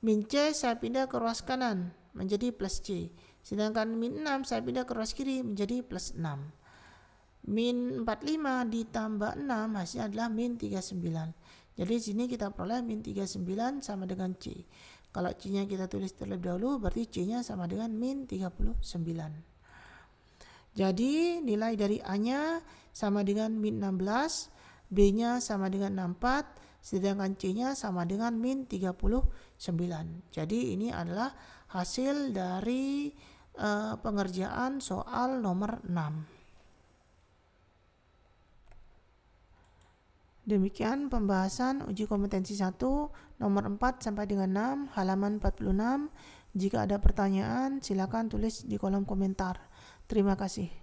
Speaker 1: min C saya pindah ke ruas kanan menjadi plus C. Sedangkan min 6 saya pindah ke ruas kiri menjadi plus 6. Min 45 ditambah 6 hasilnya adalah min 39. Jadi di sini kita peroleh min 39 sama dengan C. Kalau C-nya kita tulis terlebih dahulu berarti C-nya sama dengan min 39. Jadi nilai dari A-nya sama dengan min 16, B-nya sama dengan 64, sedangkan C-nya sama dengan min 39. Jadi ini adalah hasil dari pengerjaan soal nomor 6. Demikian pembahasan uji kompetensi 1 nomor 4 sampai dengan 6 halaman 46. Jika ada pertanyaan silakan tulis di kolom komentar. Terima kasih.